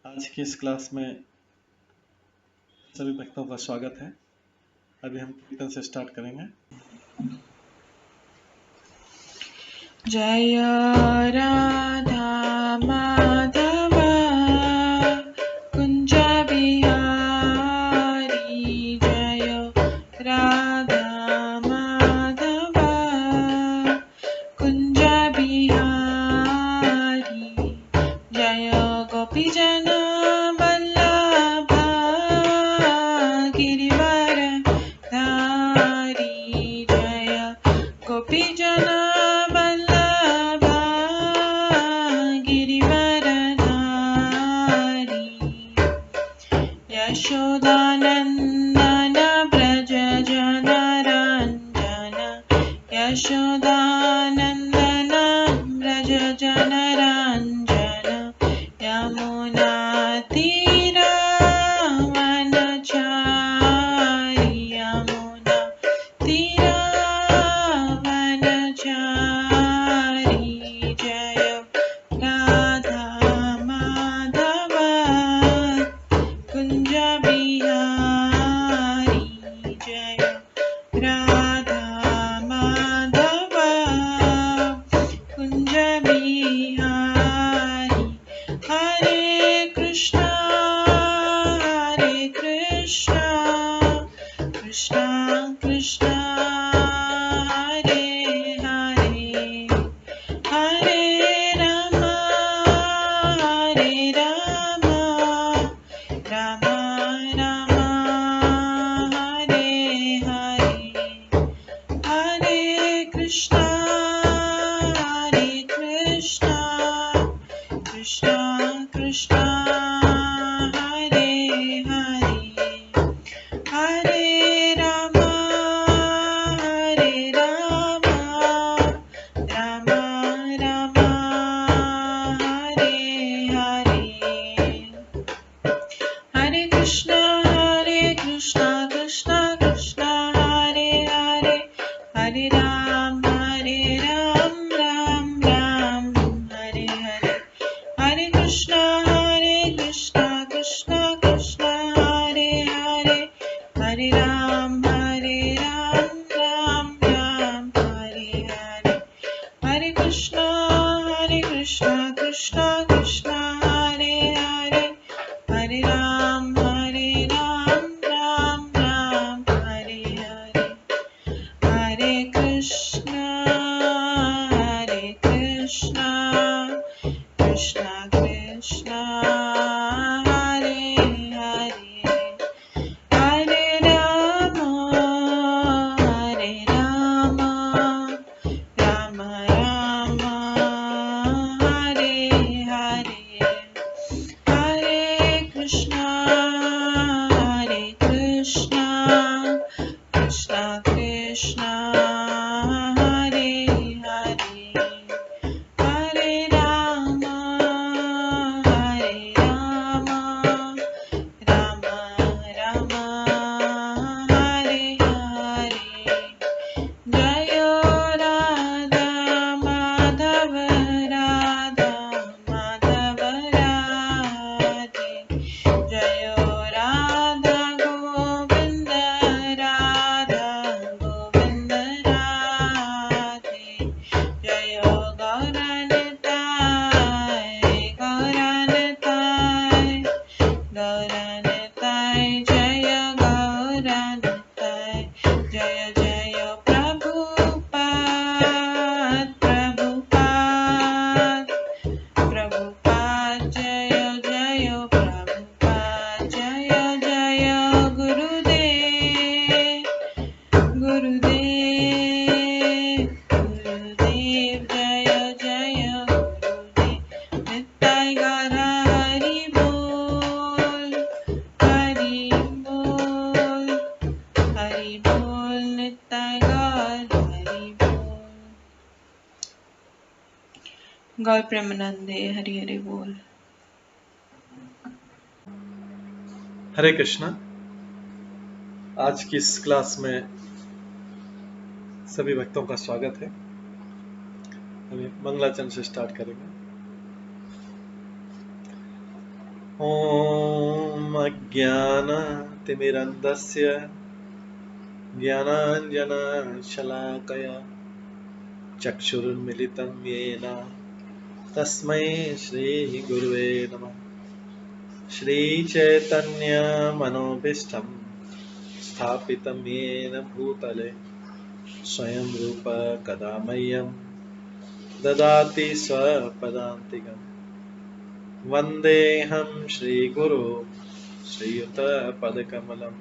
आज की इस क्लास में सभी भक्तों का स्वागत है। अभी हम कीर्तन से स्टार्ट करेंगे। जय राधा माधव कुंज बिहारी, जय राधा माधव कुंज बिहारी, जय गोपीजन वल्लभ गिरिवर धारी, जय गोपीजन वल्लभ गिरिवर धारी, यशोदानंदन व्रज जनरंजन, यशोदानंदन व्रज जनरंजन, यमुना तीरावनचारी, यमुना तीरावनचारी, जय राधा माधव कुंज बिहारी, जय राधा माधव कुंज बिहारी, हरे कृष्णा कृष्णा कृष्णा हरे हरे, हरे राम राम राम हरे हरे, हरे कृष्णा कृष्णा कृष्णा हरे हरे, हरे राम राम राम हरे हरे, हरे कृष्णा कृष्णा कृष्णा हरे हरे, हरे राम राम राम हरे हरे, हरे कृष्णा कृष्णा कृष्णा हरे हरे, हरे राम राम राम हरे हरे, हरे कृष्णा कृष्णा कृष्णा हरे हरे, हरे राम राम राम हरे हरे, हरे कृष्णा कृष्णा कृष्णा हरे हरे, हरे राम राम राम हरे हरे, हरे कृष्णा कृष्णा कृष्णा हरे हरे, हरे राम राम राम हरे हरे, जय राधा माधव राधे, जय राधा गोविंद राधे, जय गौरनिताय जय गौरनिताय, जय जय प्रभुपाद जय जय प्रभुपाद, जय जय गुरुदेव जय जय गुरुदेव, नित्य गौर हरि बोल नित्य गौर हरि बोल। गौर प्रेमानंदे हरि हरि बोल। हरे कृष्णा। आज की इस क्लास में सभी भक्तों का स्वागत है। अभी मंगलाचरण से स्टार्ट करेंगे। ॐ अज्ञानतिमिरन्धस्य ज्ञानाञ्जनशलाकया चक्षुरुन्मिलितं येन तस्मै श्रीगुरुवे नमः। श्रीचैतन्यमनोभीष्टं स्थापितं येन भूतले स्वयं रूप कदा मह्यं ददाति स्वपदान्तिकम्। वन्देऽहं श्रीगुरो श्रीयुतपदकमलं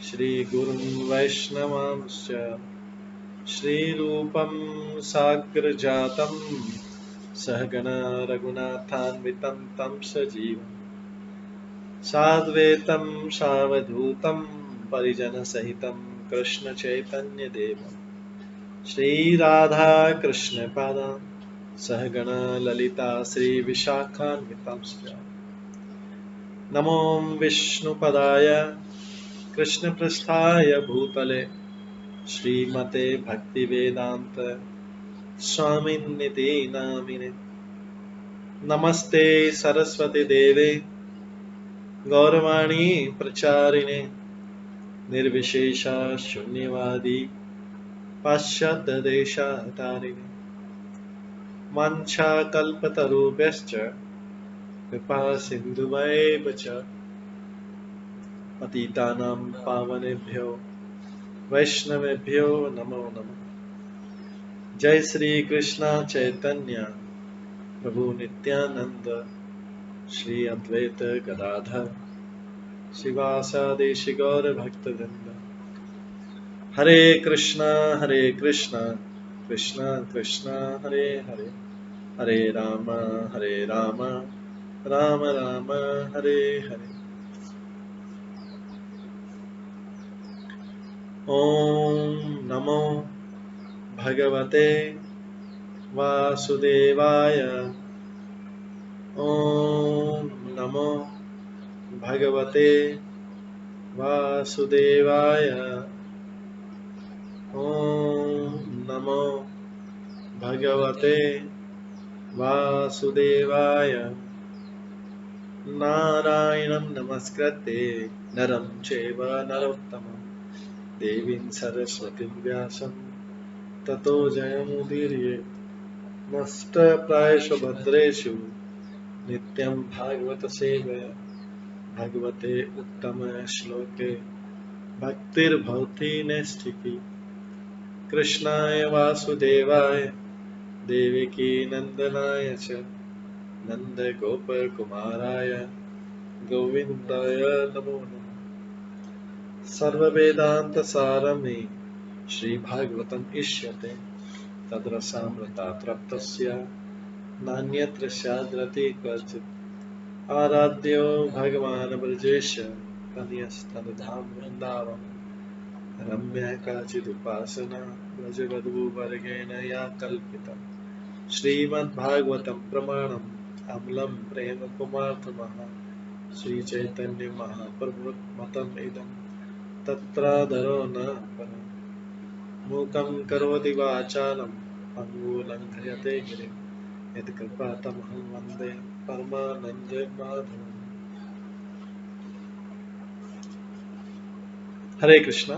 श्रीगुरुं वैष्णवांश्च श्रीरूपं साग्रजातं सहगण रघुनाथान्वितं तं सजीवं साद्वैतं सावधूतं परिजनसहितं कृष्णचैतन्यदेवं श्रीराधाकृष्णपादान् सहगण ललिता श्रीविशाखान्वितांश्च नमो विष्णुपदाय कृष्णपृष्ठाय भूतले श्रीमते भक्तिवेदान्त स्वामिन्निति नामिने। नमस्ते सरस्वती देवे गौरवाणी प्रचारिणे निर्विशेष शून्यवादी पाश्चात्य देशतारिणे। वाञ्छाकल्पतरुभ्यश्च कृपा सिन्धुभ्येव च पतितानां पावनेभ्यो वैष्णवेभ्यो नमो नमः। जय श्री कृष्ण चैतन्य प्रभु नित्यानंद श्री अद्वैत गदाधर शिवासादि गौर भक्तवृंद। हरे कृष्णा कृष्णा कृष्णा हरे हरे, हरे राम राम राम हरे हरे। ओम नमो भगवते वासुदेवाय। ओम नमो भगवते वासुदेवाय। ओम नमो भगवते वासुदेवाय। नारायणं नमस्कृत्य नरं चैव नरोत्तमं देवीं सरस्वतीं व्यासं ततो जयमुदीरये। नष्टप्रायेषु भद्रेषु नित्यं भागवत सेवया भगवते उत्तम श्लोके भक्तिर्भवति नैष्ठिकी। कृष्णाय वासुदेवाय देवकी नंदनाय च नन्दगोपकुमाराय गोविन्दाय नमो नमः। सर्ववेदान्तसारमे श्रीभागवतम् इष्यते तद्रसामृतात् नान्यत्र स्याद्रति क्वचित्। आराध्यो भगवान् ब्रजेश तनयस्तनधाम वृन्दावन रम्या काचिदुपासना व्रजवधूवर्गेण या कल्पिता। श्रीमद्भागवतं प्रमाणम् अमलं प्रेम कुमार्थमः श्रीचैतन्य महाप्रभुमतम् इदं तत्रादरो न परम्। मूकं करोति वाचालं पङ्गुलङ्घयते गिरिं यत्कृपातमहं वन्दे परमानन्दमाधवम्। हरे कृष्णा।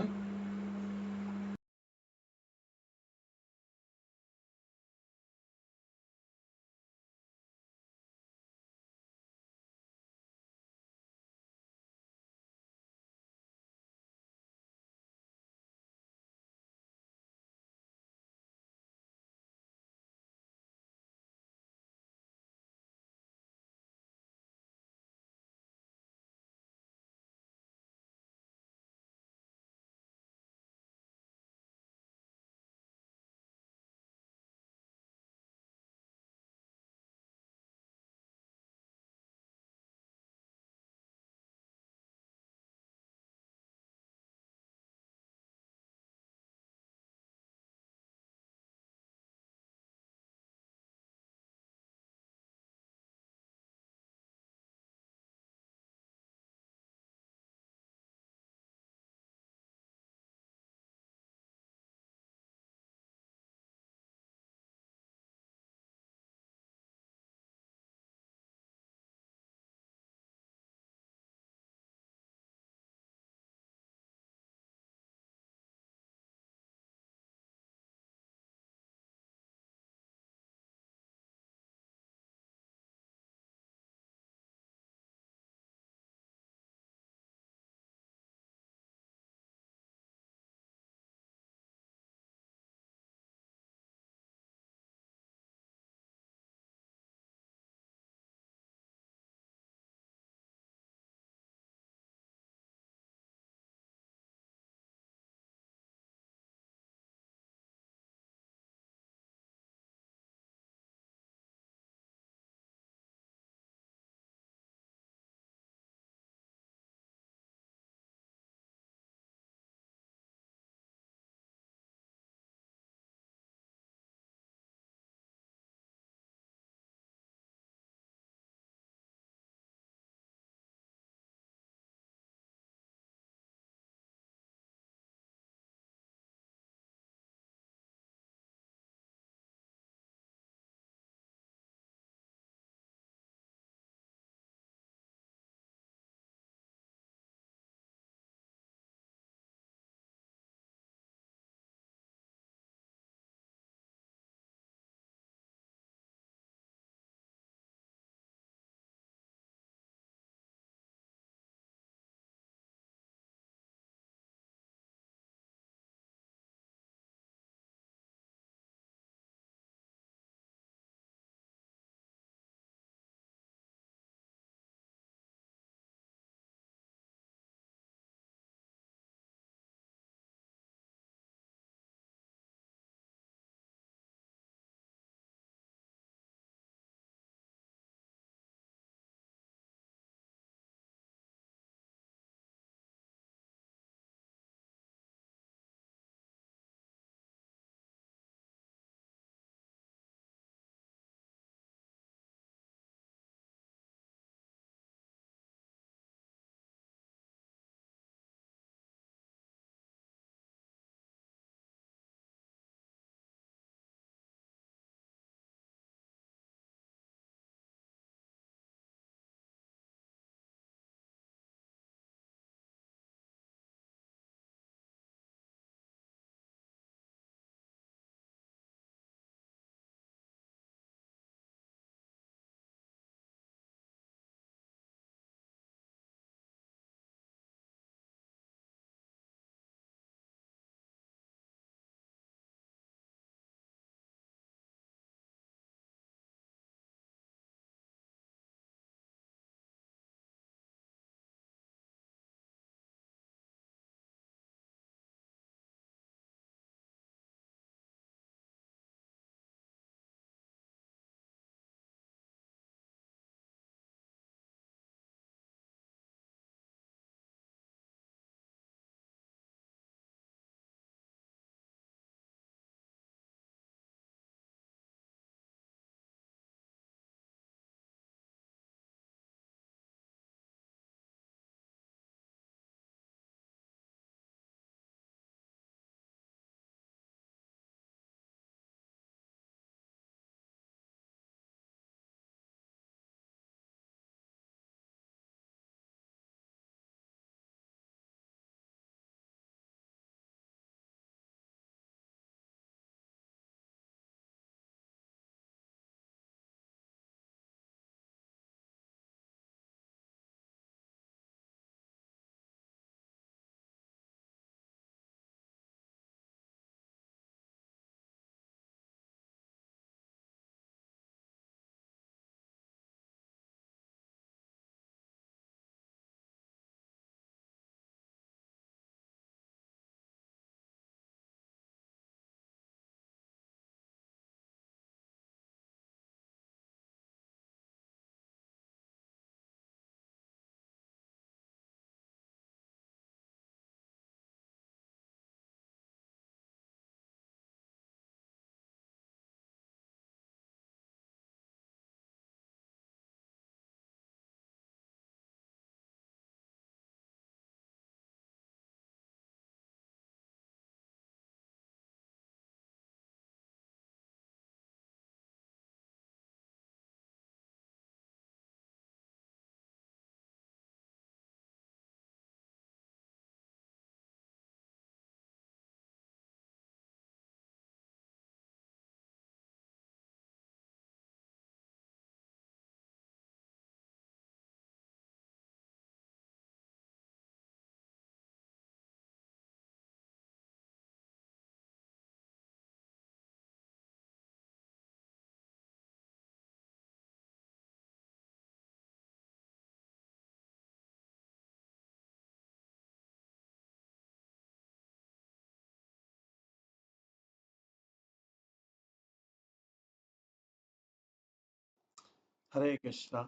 हरे कृष्णा।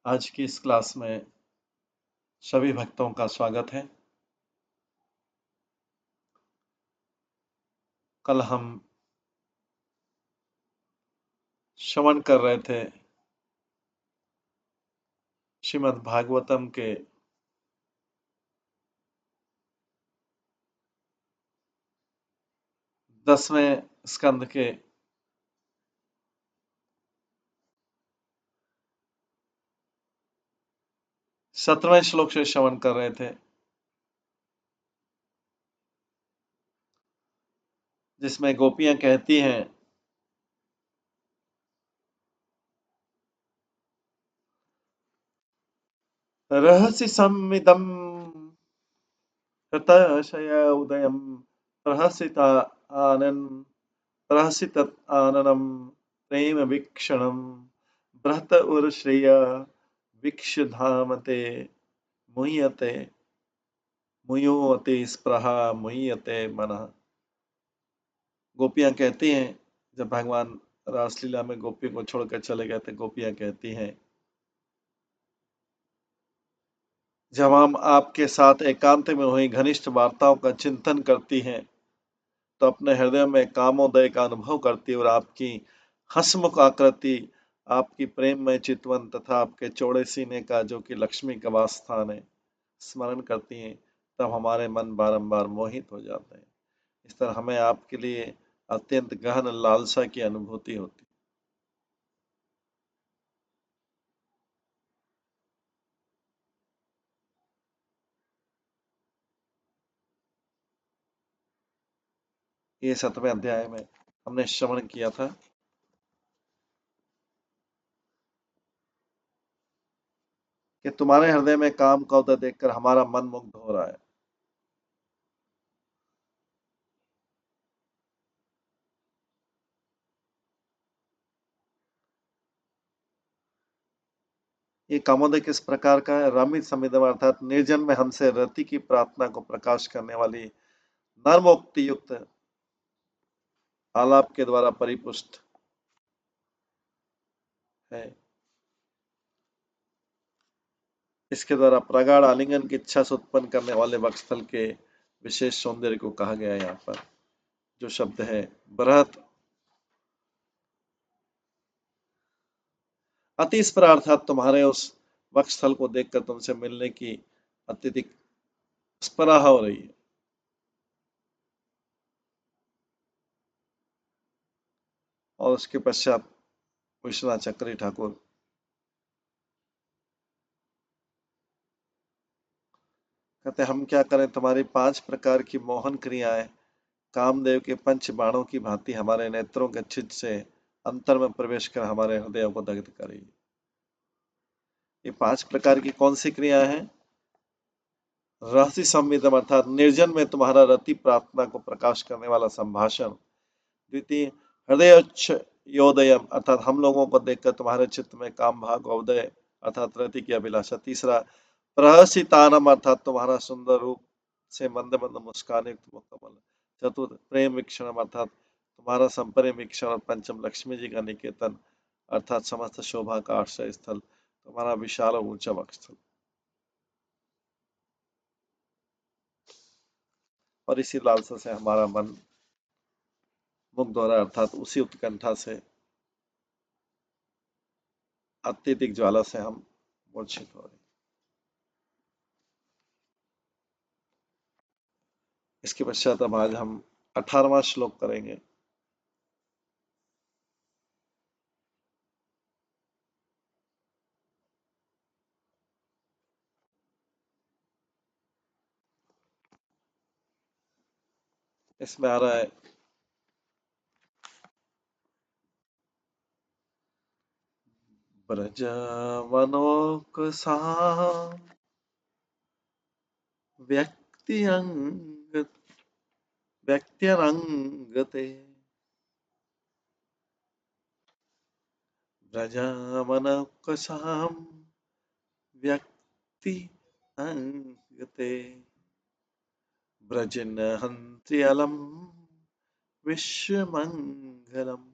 आज की इस क्लास में सभी भक्तों का स्वागत है। कल हम श्रवण कर रहे थे श्रीमद् भागवतम के 10वें स्कंद के 17वें श्लोक से श्रवण कर रहे थे, जिसमें गोपियां कहती हैं, रहसि सम्मिदं हृतशय उदयं रहसि तत् आननं प्रेम वीक्षणं बृहत उर्श्रिय वीक्षधामते मुह्यते मुह्योते स्पृहा मुह्यते मनः। गोपियां कहती हैं, जब भगवान रासलीला में गोपियों को छोड़कर चले गए थे, गोपियां कहती हैं, जब हम आपके साथ एकांत में हुई घनिष्ठ वार्ताओं का चिंतन करती हैं, तो अपने हृदय में कामोदय का अनुभव करती और आपकी हंसमुख आकृति, आपकी प्रेममय चितवन तथा आपके चौड़े सीने का, जो कि लक्ष्मी का वास स्थान है, स्मरण करती हैं। तब हमारे मन बारंबार मोहित हो जाते हैं। इस तरह हमें आपके लिए अत्यंत गहन लालसा की अनुभूति होती है। ये 7वें अध्याय में हमने श्रवण किया था कि तुम्हारे हृदय में काम का उदय देखकर हमारा मन मुग्ध हो रहा है। ये कामोदय किस प्रकार का है? रमित समिधम अर्थात निर्जन में हमसे रति की प्रार्थना को प्रकाश करने वाली नर्मोक्ति युक्त आलाप के द्वारा परिपुष्ट है। इसके द्वारा प्रगाढ़ आलिंगन की इच्छा से उत्पन्न करने वाले वक्षस्थल के विशेष सौंदर्य को कहा गया है। यहाँ पर जो शब्द है बृहत, अति स्पृहा अर्थात तुम्हारे उस वक्षस्थल को देखकर तुमसे मिलने की अत्यधिक स्पृहा हो रही है। और उसके पश्चात विश्वनाथ चक्री ठाकुर कहते, हम क्या करें, तुम्हारी 5 प्रकार की मोहन क्रियाएं कामदेव के पंच बाणों की भांति हमारे नेत्रों के छिद से अंतर में प्रवेश कर हमारे हृदय को दग्ध करेगी। ये 5 प्रकार की कौन सी क्रियाएं हैं? रहस्य संविदम अर्थात निर्जन में तुम्हारा रति प्रार्थना को प्रकाश करने वाला संभाषण। द्वितीय, हृदय योदयम अर्थात हम लोगों को देखकर तुम्हारे चित्त में काम भाग उदय अर्थात रति की अभिलाषा। तीसरा, प्रहसितानम अर्थात तुम्हारा सुंदर रूप से मंद मंद मुस्कान युक्त मुखकमल। चतुर्थ, प्रेम वीक्षणम अर्थात तुम्हारा संप्रेम वीक्षण। और पंचम, लक्ष्मी जी का निकेतन अर्थात समस्त शोभा का आश्रय स्थल, तुम्हारा विशाल और ऊंचा वक्षस्थल। और इसी लालसा से हमारा मन मुग्ध हो रहा है, अर्थात उसी उत्कंठा से, अत्यधिक ज्वाला से हम मूर्छित हो रहे हैं। इसके पश्चात अब आज हम 18वां श्लोक करेंगे। इसमें आ रहा है, ब्रजवनोकसां व्यक्त्यंग व्यक्त्यरंगते ब्रजवनोकसां व्यक्ति अंगते ब्रजनहन्त्यलं विश्वमंगलम्।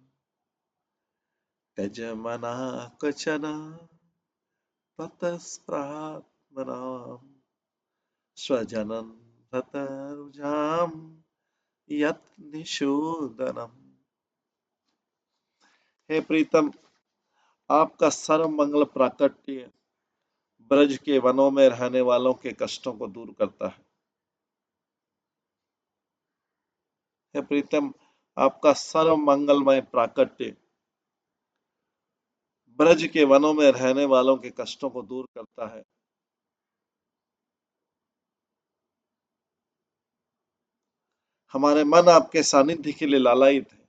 त्यजमना कचन ततस्प्रात्मनाम् स्वजनं ततरुजां यत् निषूदनम्। हे प्रीतम, आपका सर्व मंगल प्राकट्य ब्रज के वनों में रहने वालों के कष्टों को दूर करता है। हे प्रीतम, आपका सर्व मंगलमय प्राकट्य ब्रज के वनों में रहने वालों के कष्टों को दूर करता है। हमारे मन आपके सानिध्य के लिए लालायित है।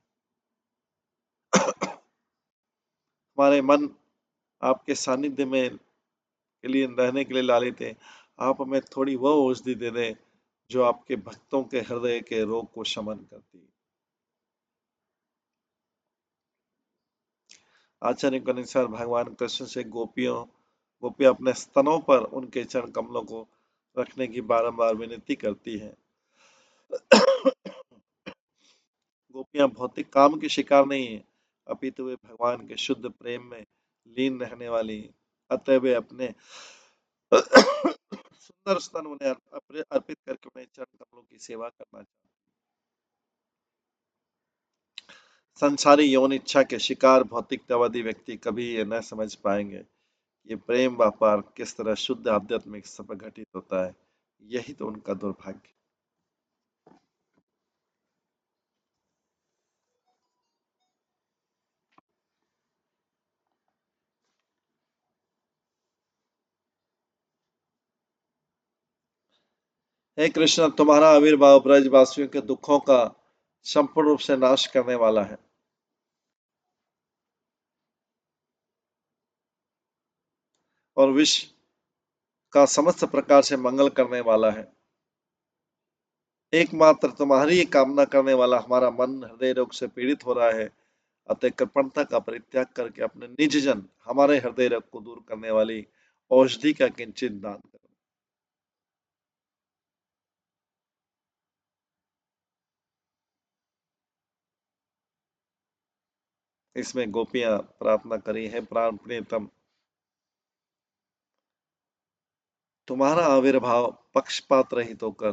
हमारे मन आपके सानिध्य में के लिए रहने के लिए लालित है। आप हमें थोड़ी वह औषधि दे दें जो आपके भक्तों के हृदय के रोग को शमन करती है। आचार्य के अनुसार भगवान कृष्ण से गोपियां अपने स्तनों पर उनके चरण कमलों को रखने की बारंबार विनती करती हैं। गोपियां भौतिक काम की शिकार नहीं है, अपितु वे भगवान के शुद्ध प्रेम में लीन रहने वाली, अतः वे अपने सुंदर स्तन उन्हें अर्पित करके उन्हें चरण कमलों की सेवा करना चाहते हैं। संसारी यौन इच्छा के शिकार भौतिकतावादी व्यक्ति कभी ये न समझ पाएंगे ये प्रेम व्यापार किस तरह शुद्ध आध्यात्मिक पर घटित होता है। यही तो उनका दुर्भाग्य। हे कृष्ण, तुम्हारा आविर्भाव ब्रजवासियों के दुखों का संपूर्ण रूप से नाश करने वाला है और विश्व का समस्त प्रकार से मंगल करने वाला है। एकमात्र तुम्हारी ही कामना करने वाला हमारा मन हृदय रोग से पीड़ित हो रहा है, अतः कृपणता का परित्याग करके अपने निज जन हमारे हृदय रोग को दूर करने वाली औषधि का किंचित दान करो। इसमें गोपियां प्रार्थना करी है, प्राण प्रियतम, तुम्हारा आविर्भाव पक्षपात रहित होकर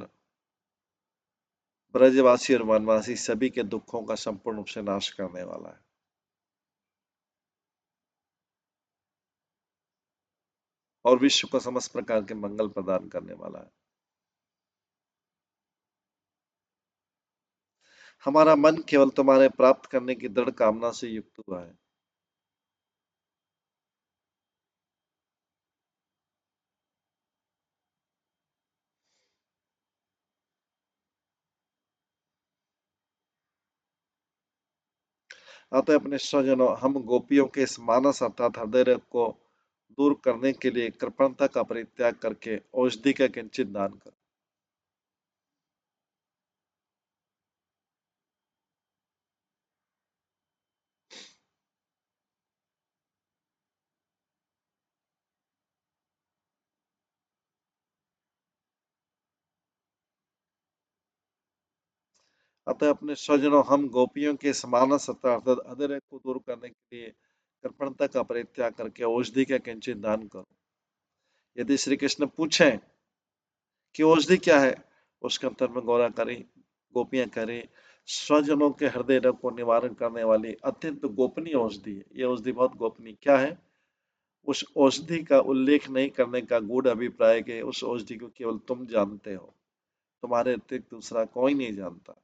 ब्रजवासी और वनवासी सभी के दुखों का संपूर्ण रूप से नाश करने वाला है और विश्व को समस्त प्रकार के मंगल प्रदान करने वाला है। हमारा मन केवल तुम्हारे प्राप्त करने की दृढ़ कामना से युक्त हुआ है। अतः अपने स्वजनों, हम गोपियों के इस मानस अर्थात हृदय रोग को दूर करने के लिए कृपणता का परित्याग करके औषधि का किंचित दान करो। अतः अपने स्वजनों, हम गोपियों के इस मानस अर्थात हृदय रोग को दूर करने के लिए कृपणता का परित्याग करके औषधि का किंचित दान करो। यदि श्री कृष्ण पूछें कि औषधि क्या है, उसके उत्तर में गोपियां करें, स्वजनों के हृदय रोग को निवारण करने वाली अत्यंत गोपनीय औषधि है। ये औषधि बहुत गोपनीय क्या है? उस औषधि का उल्लेख नहीं करने का गूढ़ अभिप्राय है कि उस औषधि को केवल तुम जानते हो, तुम्हारे अतिरिक्त दूसरा कोई नहीं जानता।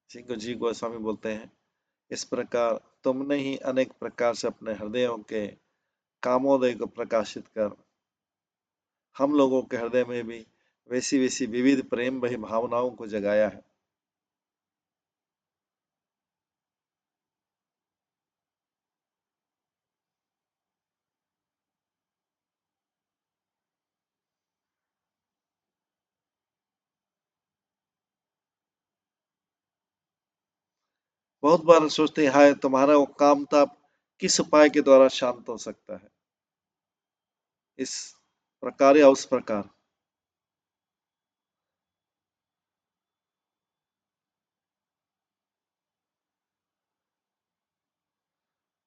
सिंह जी गोस्वामी बोलते हैं, इस प्रकार तुमने ही अनेक प्रकार से अपने हृदयों के कामोदय को प्रकाशित कर हम लोगों के हृदय में भी वैसी वैसी विविध प्रेम भरी भावनाओं को जगाया है। बहुत बार सोचते हैं, हाय तुम्हारा वो काम ताप किस उपाय के द्वारा शांत हो सकता है, इस प्रकार या उस प्रकार।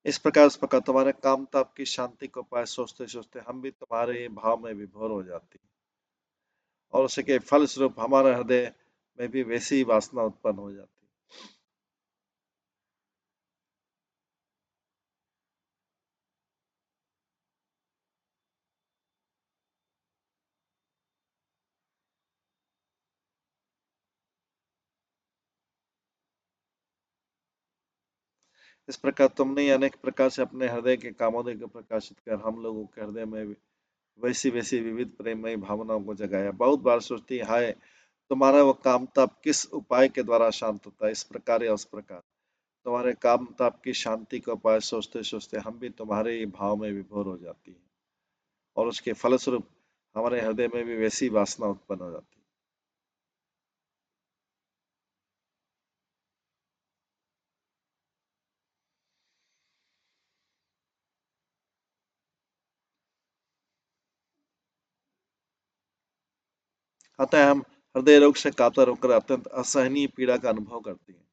इस प्रकार तुम्हारे काम ताप की शांति को पाए सोचते सोचते हम भी तुम्हारे भाव में विभोर हो जाती हैं, और उसके फल स्वरूप हमारे हृदय में भी वैसी ही वासना उत्पन्न हो जाती है। इस प्रकार तुमने ही अनेक प्रकार से अपने हृदय के कामोदय को प्रकाशित कर हम लोगों के हृदय में भी वैसी वैसी विविध प्रेममयी भावनाओं को जगाया। बहुत बार सोचती है, हाय तुम्हारा वो काम ताप किस उपाय के द्वारा शांत होता है, इस प्रकार या उस प्रकार। तुम्हारे काम ताप की शांति का उपाय सोचते सोचते हम भी तुम्हारे ही भाव में विभोर हो जाती है, और उसके फलस्वरूप हमारे हृदय में भी वैसी वासना उत्पन्न हो जाती है। अतः हम हृदय रोग से कातर होकर अत्यंत असहनीय पीड़ा का अनुभव करती हैं।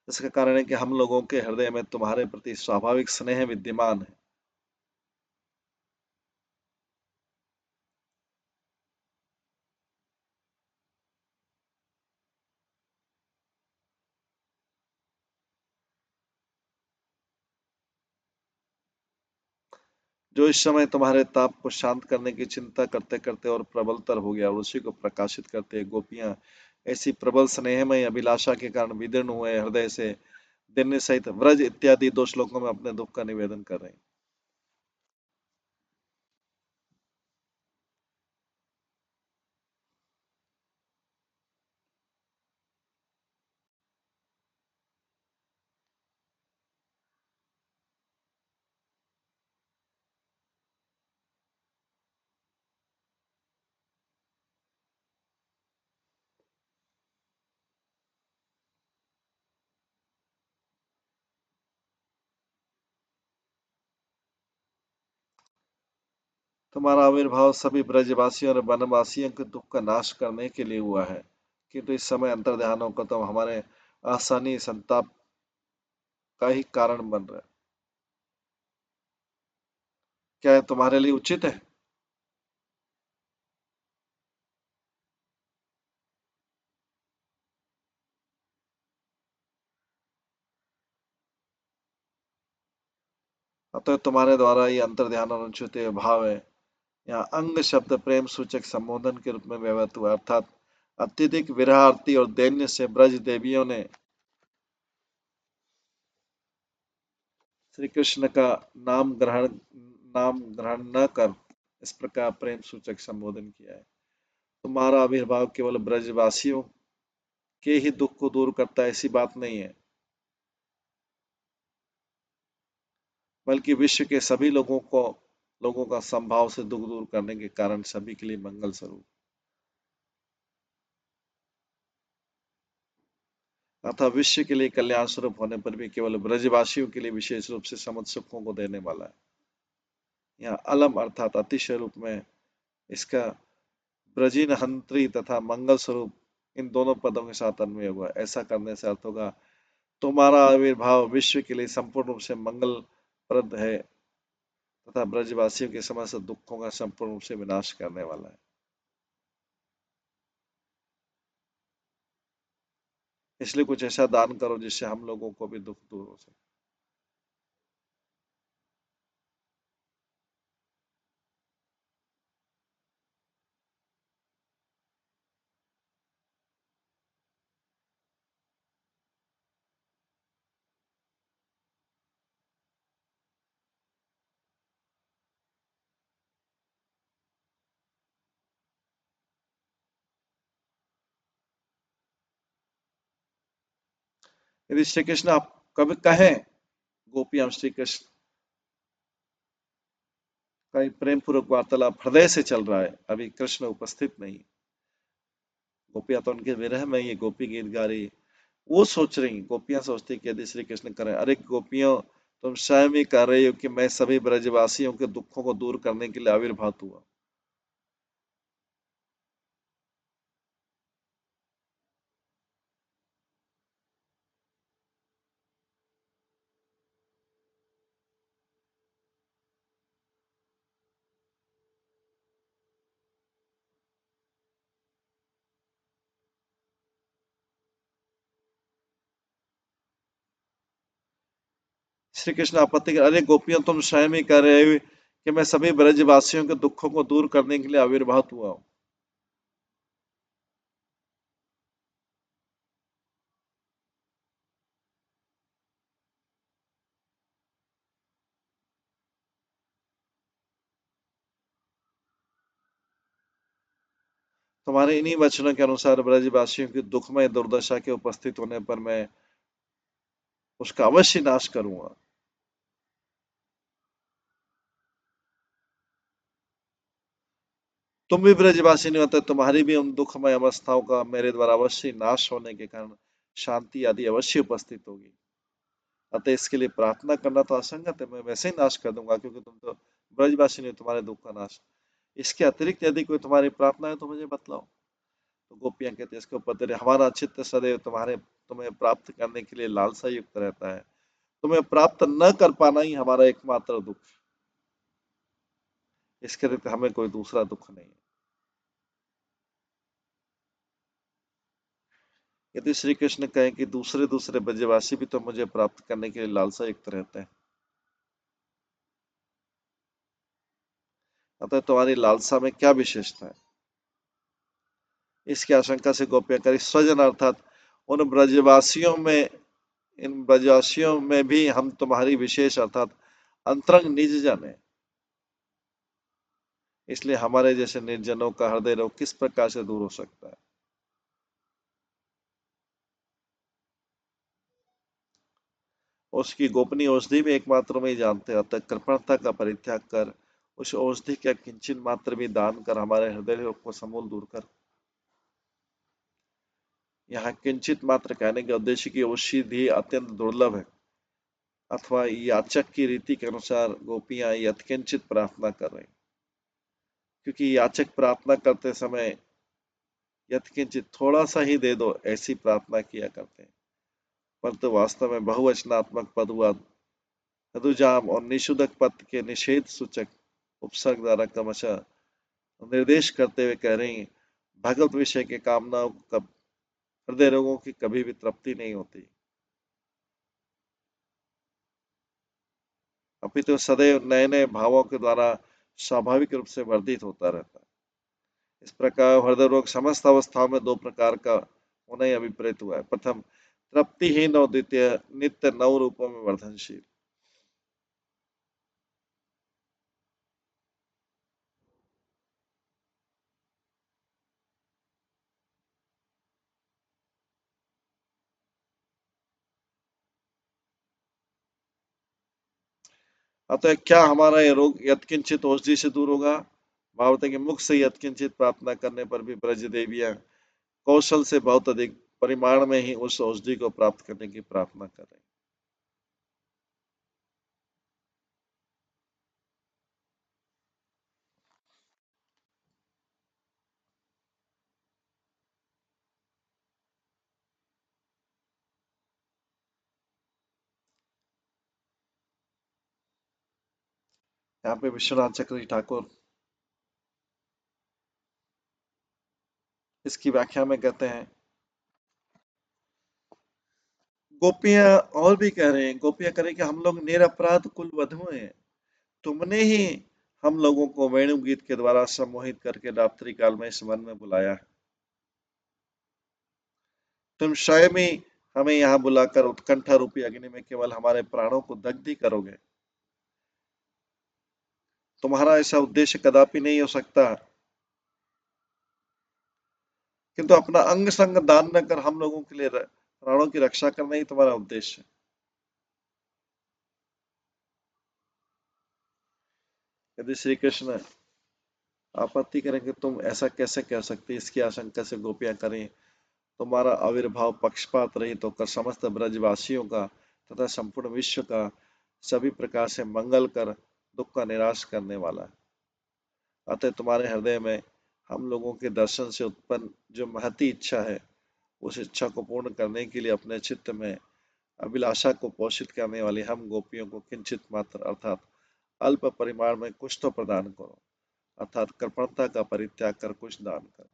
इसका कारण है कि हम लोगों के हृदय में तुम्हारे प्रति स्वाभाविक स्नेह विद्यमान है। जो इस समय तुम्हारे ताप को शांत करने की चिंता करते करते और प्रबलतर हो गया और उसी को प्रकाशित करते गोपियां ऐसी प्रबल स्नेहमय अभिलाषा के कारण विदीर्ण हुए हृदय से दिन्य सहित व्रज इत्यादि 2 श्लोकों में अपने दुख का निवेदन कर रहे हैं। तुम्हारा आविर्भाव सभी ब्रजवासियों और वनवासियों के दुख का नाश करने के लिए हुआ है, किंतु इस समय अंतर्ध्यान होकर तुम हमारे आसानी संताप का ही कारण बन रहे। क्या यह तुम्हारे लिए उचित है? अतः तुम्हारे द्वारा ये अंतर्ध्यान अनुचित भाव है। यहाँ अंग शब्द प्रेम सूचक संबोधन के रूप में व्यवहृत हुआ, अर्थात अत्यधिक विरह आरती और दैन्य से ब्रज देवियों ने श्री कृष्ण का नाम ग्रहण नाम ग्रहण न कर इस प्रकार प्रेम सूचक संबोधन किया है। तुम्हारा आविर्भाव केवल ब्रजवासियों के ही दुख को दूर करता है ऐसी बात नहीं है, बल्कि विश्व के सभी लोगों का संभाव से दुख दूर करने के कारण सभी के लिए मंगल स्वरूप, अतः विश्व के लिए कल्याण स्वरूप होने पर भी केवल ब्रजवासियों के लिए विशेष रूप से समस्त सुखों को देने वाला है। यहाँ अलम अर्थात अतिशय रूप में इसका ब्रजीन हंत्री तथा मंगल स्वरूप इन दोनों पदों के साथ अन्वय हुआ। ऐसा करने से अर्थ होगा, तुम्हारा आविर्भाव विश्व के लिए संपूर्ण रूप से मंगलप्रद है तथा ब्रजवासियों के समस्त दुखों का संपूर्ण रूप से विनाश करने वाला है। इसलिए कुछ ऐसा दान करो जिससे हम लोगों को भी दुख दूर हो सके। यदि श्री कृष्ण आप कभी कहें, गोपियां श्री कृष्ण का प्रेम पूर्वक वार्तालाप हृदय से चल रहा है, अभी कृष्ण उपस्थित नहीं। गोपियां तो उनके विरह में ये गोपी गीत गा रही, वो सोच रही, गोपियां सोचती कि यदि श्री कृष्ण करें, अरे गोपियों तुम स्वयं ही कह रही हो कि मैं सभी ब्रजवासियों के दुखों को दूर करने के लिए आविर्भाव हुआ। श्री कृष्ण आपत्ति कर, अरे गोपियों तुम स्वयं ही कह रहे हो कि मैं सभी ब्रजवासियों के दुखों को दूर करने के लिए आविर्भाव हुआ हूँ। तुम्हारे इन्हीं वचनों के अनुसार ब्रजवासियों की दुखमय दुर्दशा के उपस्थित होने पर मैं उसका अवश्य नाश करूंगा। तुम भी ब्रजवासी नहीं होते, तुम्हारी भी उन दुखमय अवस्थाओं का मेरे द्वारा अवश्य नाश होने के कारण शांति आदि अवश्य उपस्थित होगी। अतः इसके लिए प्रार्थना करना तो असंगत है, मैं वैसे ही नाश कर दूंगा क्योंकि तुम तो ब्रजवासी नहीं, तुम्हारे दुख का नाश। इसके अतिरिक्त यदि कोई तुम्हारी प्रार्थना है तो मुझे बतलाओ। तो गोपियां कहते हैं, इसके ऊपर तेरे हमारा चित्त सदैव तुम्हें प्राप्त करने के लिए लालसा युक्त रहता है। तुम्हें प्राप्त न कर पाना ही हमारा एकमात्र दुख। इसके अतिरिक्त हमें कोई दूसरा दुख नहीं है। यदि श्री कृष्ण कहें कि दूसरे दूसरे ब्रजवासी भी तो मुझे प्राप्त करने के लिए लालसा युक्त रहते हैं, अतः तुम्हारी लालसा में क्या विशेषता है? इसकी आशंका से गोपियां करी, स्वजन अर्थात उन ब्रजवासियों में इन ब्रजवासियों में भी हम तुम्हारी विशेष अर्थात अंतरंग निज जन है, इसलिए हमारे जैसे निर्जनों का हृदय रोग किस प्रकार से दूर हो सकता है? उसकी गोपनीय औषधि भी एकमात्र में ही जानते हैं, अतः कृपणता का परित्याग कर उस औषधि का किंचन मात्र भी दान कर हमारे हृदय रोग को समूल दूर कर। यहाँ किंचित मात्र कहने के उद्देश्य की औषधि अत्यंत दुर्लभ है, अथवा याचक की रीति के अनुसार गोपियां यत्किंचित प्रार्थना कर रही, क्योंकि याचक प्रार्थना करते समय यत्किंचित थोड़ा सा ही दे दो ऐसी प्रार्थना किया करते हैं, परंतु वास्तव में बहुवचनात्मक पद हुआ मधुजाम और निषुदक पद के निषेध सूचक उपसर्ग द्वारा क्रमशः निर्देश करते हुए कह रही, भगवत विषय के कामनाओं कब हृदय रोगों की कभी भी तृप्ति नहीं होती, अपितु सदैव नए नए भावों के द्वारा स्वाभाविक रूप से वर्धित होता रहता है। इस प्रकार हृदय रोग समस्त अवस्थाओं में दो प्रकार का होना ही अभिप्रेत हुआ है। प्रथम तृप्तिहीन और द्वितीय नित्य नव रूपों में वर्धनशील। अतः क्या हमारा यह रोग यत्किंचित औषधि से दूर होगा? भावते के मुख से यत्किंचित प्रार्थना करने पर भी ब्रज देवियां कौशल से बहुत अधिक परिमाण में ही उस औषधि को प्राप्त करने की प्रार्थना कर रहे हैं। यहाँ पे विश्वनाथ चक्रवर्ती ठाकुर इसकी व्याख्या में कहते हैं, गोपियां और भी कह रहे हैं, गोपियां कह रही कि हम लोग निरपराध कुल वधु हैं, तुमने ही हम लोगों को वेणु गीत के द्वारा सम्मोहित करके रात्रि काल में इस वन में बुलाया है। तुम स्वयं ही हमें यहाँ बुलाकर उत्कंठा रूपी अग्नि में केवल हमारे प्राणों को दग्ध ही करोगे। तुम्हारा ऐसा उद्देश्य कदापि नहीं हो सकता, किंतु अपना अंग संग दान न कर हम लोगों के लिए प्राणों की रक्षा करना ही तुम्हारा उद्देश्य है। यदि श्री कृष्ण आपत्ति करेंगे, तुम ऐसा कैसे कह सकते, इसकी आशंका से गोपियां करें, तुम्हारा आविर्भाव पक्षपात रहित होकर समस्त ब्रजवासियों का तथा संपूर्ण विश्व का सभी प्रकार से मंगल कर दुख का निराश करने वाला है। अतः तुम्हारे हृदय में हम लोगों के दर्शन से उत्पन्न जो महती इच्छा है, उस इच्छा को पूर्ण करने के लिए अपने चित्त में अभिलाषा को पोषित करने वाली हम गोपियों को किंचित मात्र अर्थात अल्प परिमाण में कुछ तो प्रदान करो, अर्थात कृपणता का परित्याग कर कुछ दान करो।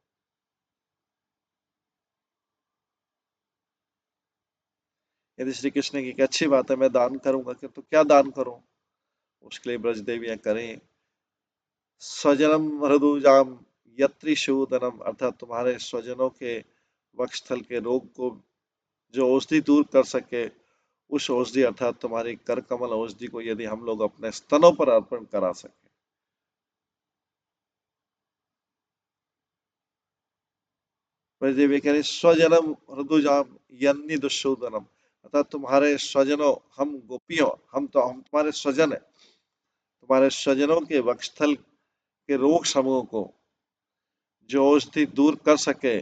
यदि श्री कृष्ण की अच्छी बात है, मैं दान करूंगा कि तो क्या दान करूं? उसके लिए ब्रज देवियां करें स्वजनम मृदुजाम यत्रिशूदनम, अर्थात तुम्हारे स्वजनों के वक्षस्थल के रोग को जो औषधि दूर कर सके, उस औषधि अर्थात तुम्हारी कर कमल औषधि को यदि हम लोग अपने स्तनों पर अर्पण करा सके। ब्रजदेवी कह रही स्वजनम मृदुजाम यन्नी दुशूदनम, अर्थात तुम्हारे स्वजनों, हम गोपियों, हम तुम्हारे स्वजन है, तुम्हारे स्वजनों के वक्षस्थल के रोग समूह को जो औषधि दूर कर सके।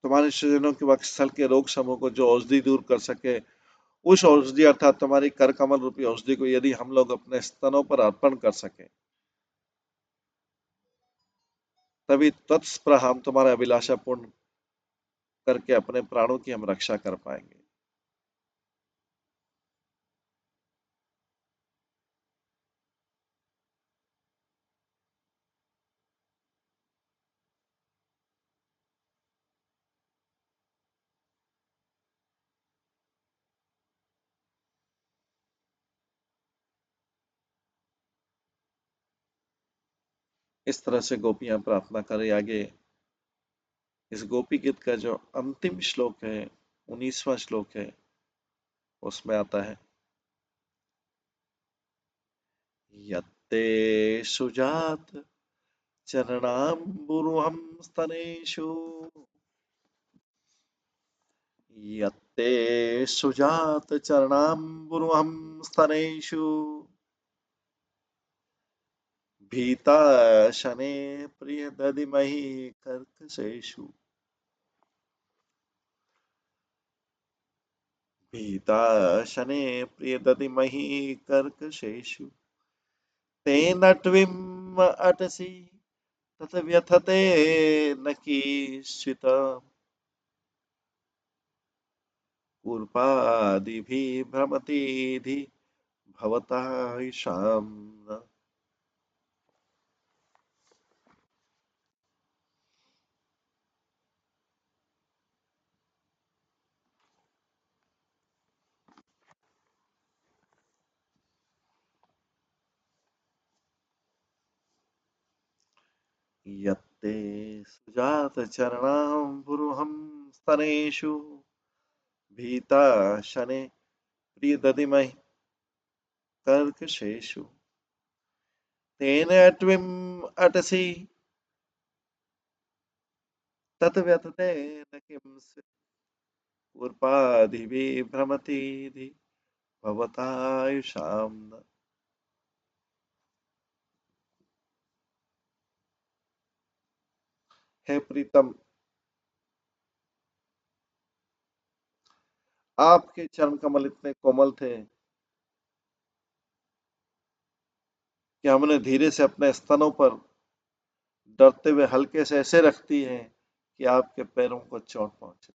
तुम्हारे स्वजनों के वक्षस्थल के रोग समूह को जो औषधि दूर कर सके, उस औषधि अर्थात तुम्हारी कर कमल रूपी औषधि को यदि हम लोग अपने स्तनों पर अर्पण कर सके, तभी तत्स्पृह हम तुम्हारा अभिलाषा पूर्ण करके अपने प्राणों की हम रक्षा कर पाएंगे। इस तरह से गोपियां प्रार्थना करें। आगे इस गोपी गीत का जो अंतिम श्लोक है, 19वां श्लोक है, उसमें आता है यत्ते सुजात चरणाम्बुरुहं स्तनेषु, यत्ते सुजात चरणाम्बुरुहं स्तनेषु, भीता शने प्रिय दधिमहि कर्कशेषु, भीता शने प्रिय दधिमहि कर्कशेषु, तेन ट्विम अटसि तत व्यथते न कीशित, कूर्पादिभिः भ्रमतीधि भवता ईशाम। यत्ते सुजात चरणाम्बुरुहं स्तनेषु, भीता शने प्रियदधिमहि कर्कशेषु, तेन अट्विम अटसि तत व्यथते न किंचित्, कूर्पादिभिः भ्रमतीधि भवतायुषाम्। हे प्रीतम, आपके चरण कमल इतने कोमल थे कि हमने धीरे से अपने स्तनों पर डरते हुए हल्के से ऐसे रखती हैं कि आपके पैरों को चोट पहुंचे।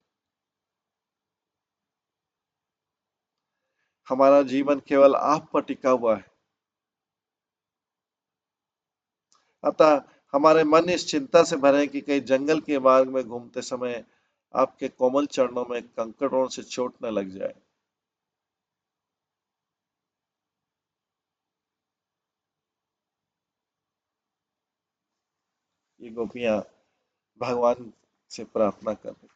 हमारा जीवन केवल आप पर टिका हुआ है, अतः हमारे मन इस चिंता से भरे हैं कि कहीं जंगल के मार्ग में घूमते समय आपके कोमल चरणों में कंकड़ों से चोट न लग जाए। ये गोपियां भगवान से प्रार्थना कर रही।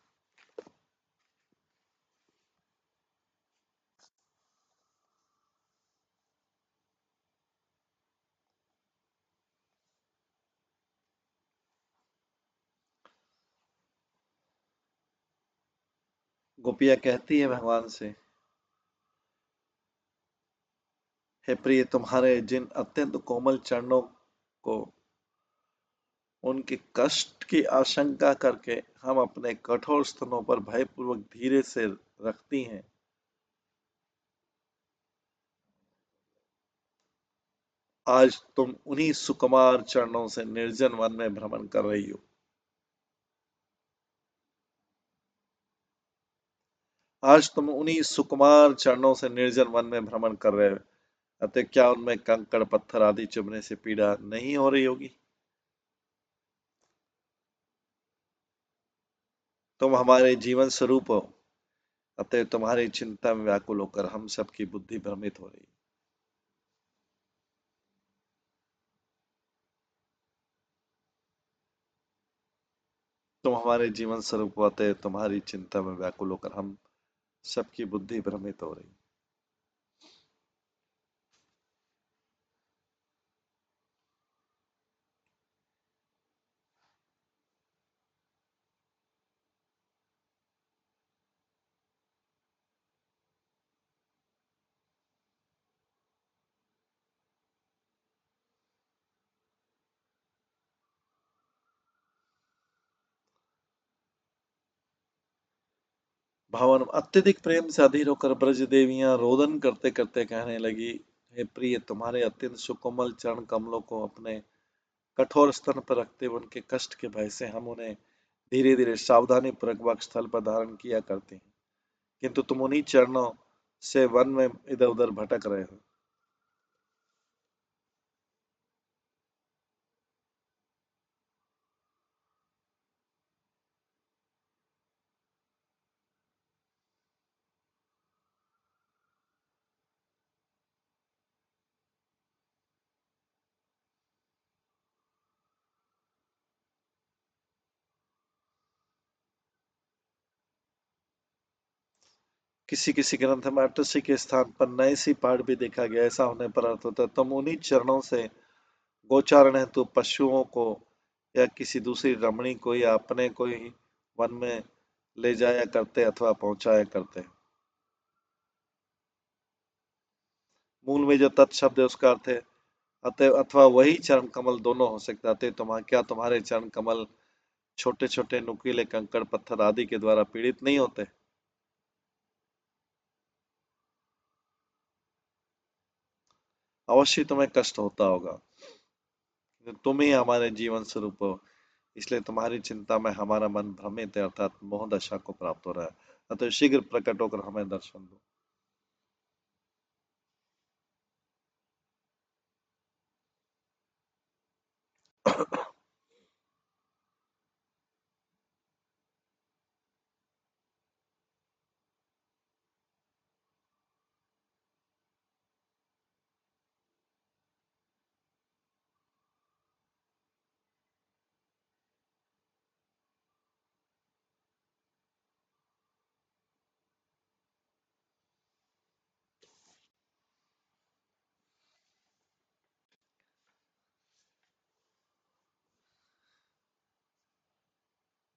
गोपियां कहती है भगवान से, हे प्रिय, तुम्हारे जिन अत्यंत कोमल चरणों को उनके कष्ट की आशंका करके हम अपने कठोर स्तनों पर भयपूर्वक धीरे से रखती हैं। आज तुम उन्हीं सुकुमार चरणों से निर्जन वन में भ्रमण कर रही हो। आज तुम उन्हीं सुकुमार चरणों से निर्जन वन में भ्रमण कर रहे हो। अतः क्या उनमें कंकड़ पत्थर आदि चुभने से पीड़ा नहीं हो रही होगी? तुम हमारे जीवन स्वरूप हो, अतः तुम्हारी चिंता में व्याकुल होकर हम सबकी बुद्धि भ्रमित हो रही। तुम हमारे जीवन स्वरूप हो, अतः तुम्हारी चिंता में व्याकुल होकर हम सबकी बुद्धि भ्रमित हो रही। भवन अत्यधिक प्रेम से अधीर होकर ब्रज देवियां रोदन करते करते कहने लगी, हे प्रिय, तुम्हारे अत्यंत सुकोमल चरण कमलों को अपने कठोर स्तन पर रखते हुए उनके कष्ट के भय से हम उन्हें धीरे धीरे सावधानी पूर्वक वक्षस्थल पर धारण किया करते हैं, किंतु तुम उन्हीं चरणों से वन में इधर उधर भटक रहे हो। किसी किसी ग्रंथ में अटसी के स्थान पर नए सी पाठ भी देखा गया। ऐसा होने पर अर्थ होता है तुम उन्हीं चरणों से गोचारण हेतु पशुओं को या किसी दूसरी रमणी को या अपने को ही वन में ले जाया करते अथवा पहुंचाया करते। मूल में जो तत्शब्द है उसका अर्थ है अतः अथवा वही चरण कमल दोनों हो सकता है। क्या तुम्हारे चरण कमल छोटे छोटे नुकीले कंकड़ पत्थर आदि के द्वारा पीड़ित नहीं होते? अवश्य तुम्हें कष्ट होता होगा, तुम ही हमारे जीवन स्वरूप हो, इसलिए तुम्हारी चिंता में हमारा मन भ्रमित है, अर्थात मोह दशा को प्राप्त हो रहा है। अतः शीघ्र प्रकट होकर हमें दर्शन दो।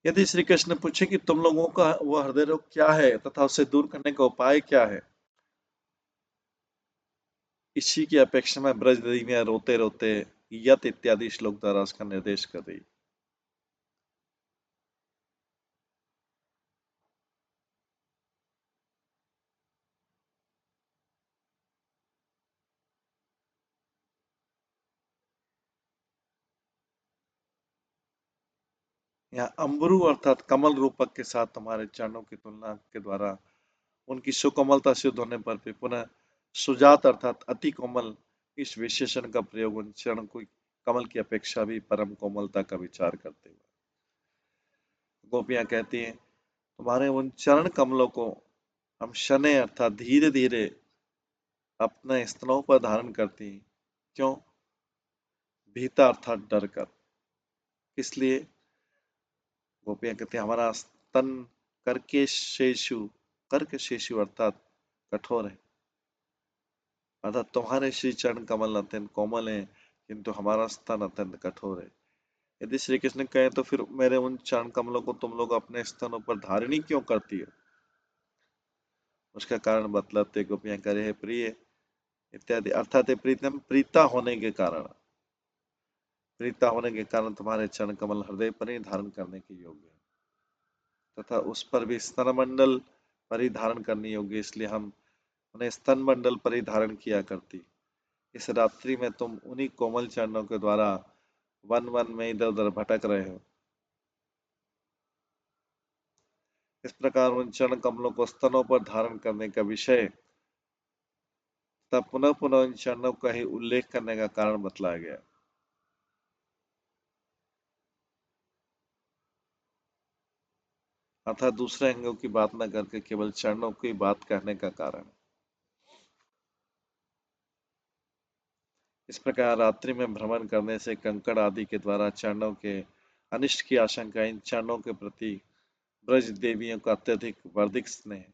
यदि श्री कृष्ण पूछे कि तुम लोगों का वह हृदय रोग क्या है तथा उसे दूर करने का उपाय क्या है, इसी की अपेक्षा में ब्रज देवियां रोते रोते यत इत्यादि श्लोक द्वारा उसका निर्देश कर रही। यहाँ अम्बरू अर्थात कमल रूपक के साथ तुम्हारे चरणों की तुलना के द्वारा उनकी सुकोमलता सिद्ध होने पर भी पुनः सुजात अर्थात अति कोमल इस विशेषण का प्रयोग उन चरण को कमल की अपेक्षा भी परम कोमलता का विचार करते हुए गोपियां कहती हैं, तुम्हारे उन चरण कमलों को हम शनै अर्थात धीरे धीरे अपने स्तनों पर धारण करती हैं। क्यों? भीता अर्थात डर कर। इसलिए गोपियां कहती हैं, हमारा स्तन कर्क शेषु अर्थात कठोर है, अर्थात तुम्हारे श्री चरण कमल अत्यंत कोमल है, किंतु हमारा स्तन अत्यंत कठोर है। यदि श्री कृष्ण कहें तो फिर मेरे उन चरण कमलों को तुम लोग अपने स्तनों पर धारणी क्यों करती हो? उसका कारण बतलाते गोपियां करे, है प्रिय इत्यादि, अर्थात प्रीतम प्रीता होने के कारण। प्रीता होने के कारण तुम्हारे चरण कमल हृदय पर ही धारण करने के योग्य है, तथा उस पर भी स्तन मंडल पर ही धारण करने योग्य, इसलिए हम उन्हें स्तन मंडल पर ही धारण किया करती। इस रात्रि में तुम उन्हीं कोमल चरणों के द्वारा वन वन में इधर उधर भटक रहे हो। इस प्रकार उन चरण कमलों को स्तनों पर धारण करने का विषय तब पुनः पुनः उन चरणों का ही उल्लेख करने का कारण बतलाया गया। अर्थात दूसरे अंगों की बात न करके केवल चरणों की बात कहने का कारण। इस प्रकार रात्रि में भ्रमण करने से कंकड़ आदि के द्वारा चरणों के अनिष्ट की आशंका इन चरणों के प्रति ब्रज देवियों का अत्यधिक वर्धिक स्नेह।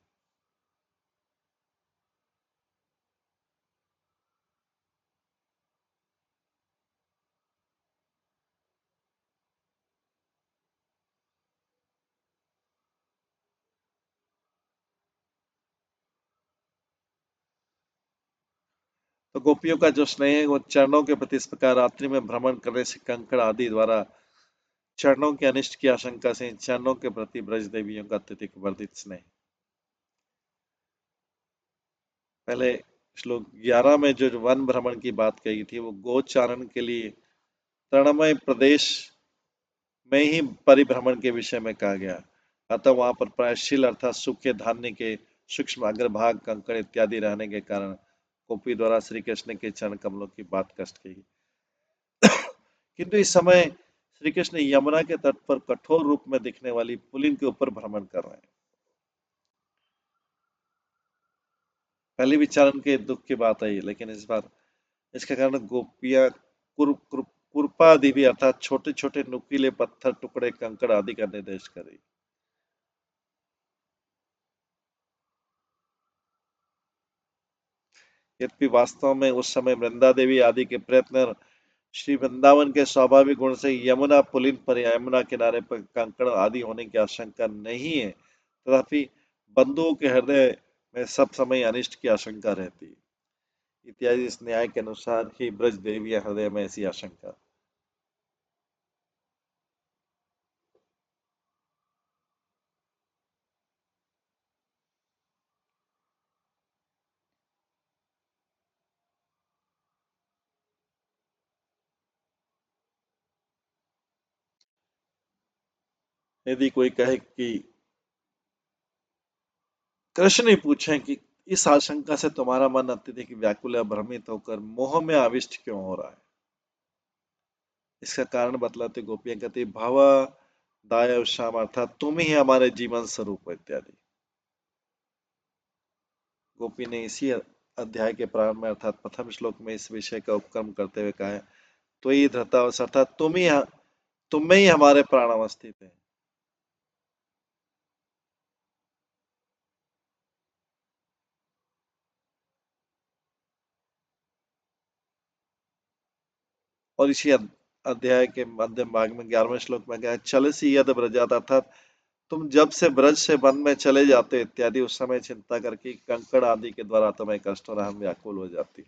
तो गोपियों का जो स्नेह है वो चरणों के प्रति इस प्रकार रात्रि में भ्रमण करने से कंकड़ आदि द्वारा चरणों के अनिष्ट की आशंका से इन चरणों के प्रति ब्रज देवियों का अत्यधिक वर्धित स्नेह। पहले श्लोक 11 में जो वन भ्रमण की बात कही थी वो गोचारण के लिए तृणमय प्रदेश में ही परिभ्रमण के विषय में कहा गया। अतः वहां पर प्रायशील अर्थात सूखे धान्य के सूक्ष्म अग्रभाग कंकड़ इत्यादि रहने के कारण गोपी द्वारा श्री कृष्ण के चरण कमलों की बात कष्ट की। किंतु इस समय श्री कृष्ण यमुना के तट पर कठोर रूप में दिखने वाली पुलिन के ऊपर भ्रमण कर रहे हैं। पहले भी चरण के दुख की बात आई, लेकिन इस बार इसके कारण गोपियां कुरपा आदि भी अर्थात छोटे छोटे नुकीले पत्थर टुकड़े कंकड़ आदि का निर्देश कर रही। यद्यपि वास्तव में उस समय वृंदा देवी आदि के प्रयत्न श्री वृंदावन के स्वाभाविक गुण से यमुना पुलिन पर या यमुना किनारे पर कंकड़ आदि होने की आशंका नहीं है, तथापि बंधुओं के हृदय में सब समय अनिष्ट की आशंका रहती है इत्यादि। इस न्याय के अनुसार ही ब्रज देविया हृदय में ऐसी आशंका। यदि कोई कहे कि कृष्ण ही पूछे कि इस आशंका से तुम्हारा मन अत्यधिक व्याकुल या भ्रमित होकर मोह में आविष्ट क्यों हो रहा है, इसका कारण बतलाते गोपियां कहती भव दाय श्याम अर्थात तुम ही हमारे जीवन स्वरूप हो इत्यादि। गोपी ने इसी अध्याय के प्रारंभ में अर्थात प्रथम श्लोक में इस विषय का उपक्रम करते हुए कहा है तो ये धृतावस अर्थात तुम में ही हमारे प्राण अवस्थित है। और इसी अध्याय के मध्यम भाग में 11वें श्लोक में कहा चलसी यद ब्रजात अर्थात तुम जब से ब्रज से वन में चले जाते इत्यादि उस समय चिंता करके कंकड़ आदि के द्वारा तुम्हें कष्ट और हम व्याकुल हो जाती।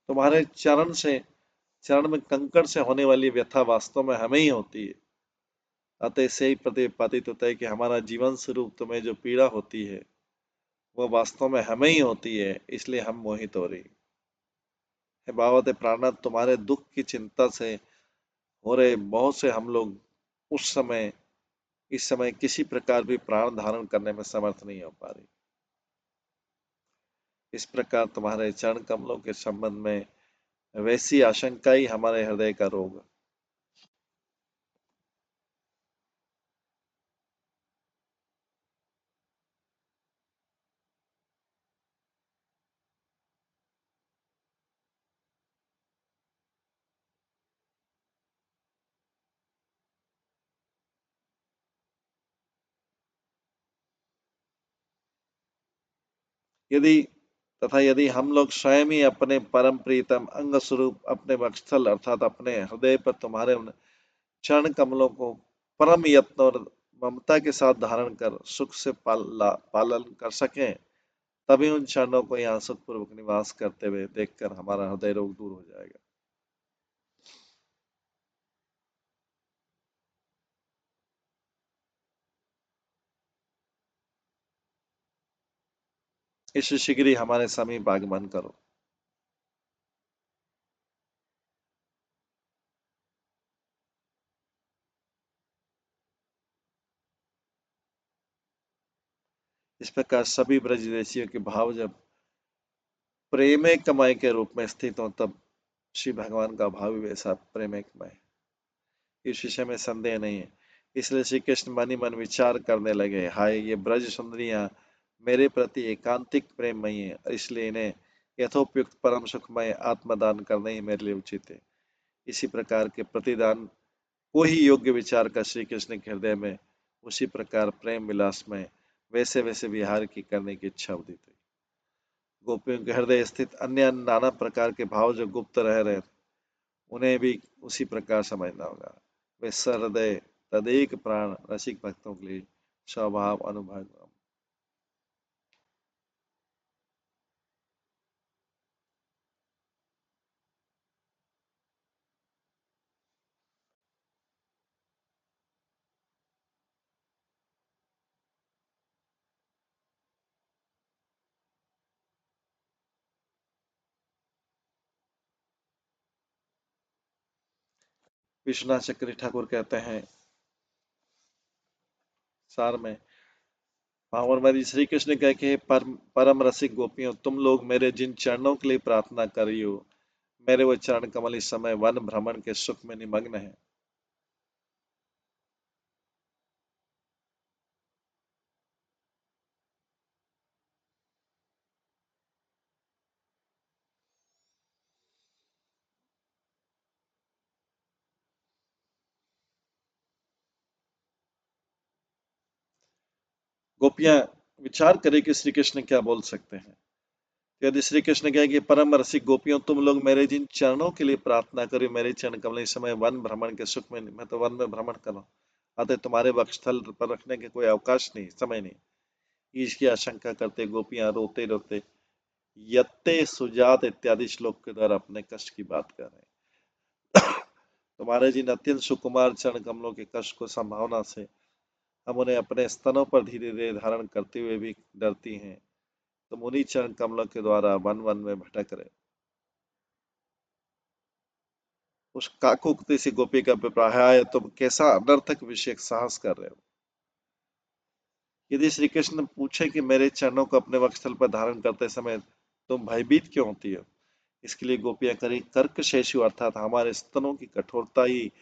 तुम्हारे चरण में कंकड़ से होने वाली व्यथा वास्तव में हमें ही होती है। अतः इससे ही प्रतिपादित होता है कि हमारा जीवन स्वरूप तुम्हें जो पीड़ा होती है वो वास्तव में हमें ही होती है, इसलिए हम मोहित हो रही है। भावत प्राणनाथ तुम्हारे दुख की चिंता से हो रहे बहुत से हम लोग उस समय इस समय किसी प्रकार भी प्राण धारण करने में समर्थ नहीं हो पा रही। इस प्रकार तुम्हारे चरण कमलों के संबंध में वैसी आशंका ही हमारे हृदय का रोग। यदि यदि हम लोग स्वयं ही अपने परम प्रीतम अंग स्वरूप अपने वक्षस्थल अर्थात अपने हृदय पर तुम्हारे चरण कमलों को परम यत्न और ममता के साथ धारण कर सुख से पालन कर सकें, तभी उन चरणों को यहाँ सुखपूर्वक निवास करते हुए देखकर हमारा हृदय रोग दूर हो जाएगा। इस शीघ्र ही हमारे समीप आगमन करो। इस प्रकार सभी ब्रजदेशियों के भाव जब प्रेमे कमाई के रूप में स्थित हो, तब श्री भगवान का भाव भी वैसा प्रेमे कमाई, इस विषय में संदेह नहीं है। इसलिए श्री कृष्ण मन ही मन विचार करने लगे, हाय ये ब्रज सुंदरियां मेरे प्रति एकांतिक प्रेममयी है, इसलिए इन्हें यथोपयुक्त परम सुखमय आत्मदान करना ही मेरे लिए उचित है। इसी प्रकार के प्रतिदान को ही योग्य विचार का श्री कृष्ण के हृदय में उसी प्रकार प्रेम विलास में वैसे वैसे विहार की करने की इच्छा उदित हुई। गोपियों के हृदय स्थित अन्य नाना प्रकार के भाव जो गुप्त रह रहे, उन्हें भी उसी प्रकार समझना होगा। वे सहृदय तदेक प्राण रसिक भक्तों के लिए स्वभाव अनुभव। विश्वनाथ चक्री ठाकुर कहते हैं सार में, महावरवादी श्री कृष्ण कह के, परम रसिक गोपियों, तुम लोग मेरे जिन चरणों के लिए प्रार्थना कर रही हो, मेरे वो चरण कमल इस समय वन भ्रमण के सुख में निमग्न है। गोपियां विचार करें कि श्री कृष्ण क्या बोल सकते हैं। यदि श्री कृष्ण कहे कि परम रसिक गोपियों, तुम लोग मेरे जिन चरणों के लिए प्रार्थना करो, मेरे चरण कमल इस समय वन भ्रमण के सुख में, मैं तो वन में भ्रमण कर रहा हूँ, अतः तुम्हारे वक्षस्थल पर रखने के कोई अवकाश नहीं, समय नहीं। इसकी आशंका करते गोपियां रोते रोते यत्ते सुजात इत्यादि श्लोक के द्वारा अपने कष्ट की बात कर रहे हैं। तुम्हारे जिन अत्यंत सुकुमार चरण कमलों के कष्ट को संभावना से हम उन्हें अपने स्तनों पर धीरे धीरे धारण करते हुए भी डरती हैं, तुम उन्हीं चरण कमलों के द्वारा वन वन में भटक रहे। उस काकुत्ती सी गोपी का अभिप्राय है, तुम कैसा अनर्थक विषय साहस कर रहे हो। यदि श्री कृष्ण पूछे कि मेरे चरणों को अपने वक्षस्थल पर धारण करते समय तुम भयभीत क्यों होती हो, इसके लिए गोपियां करी, कर्क शेषु अर्थात हमारे स्तनों की कठोरता ही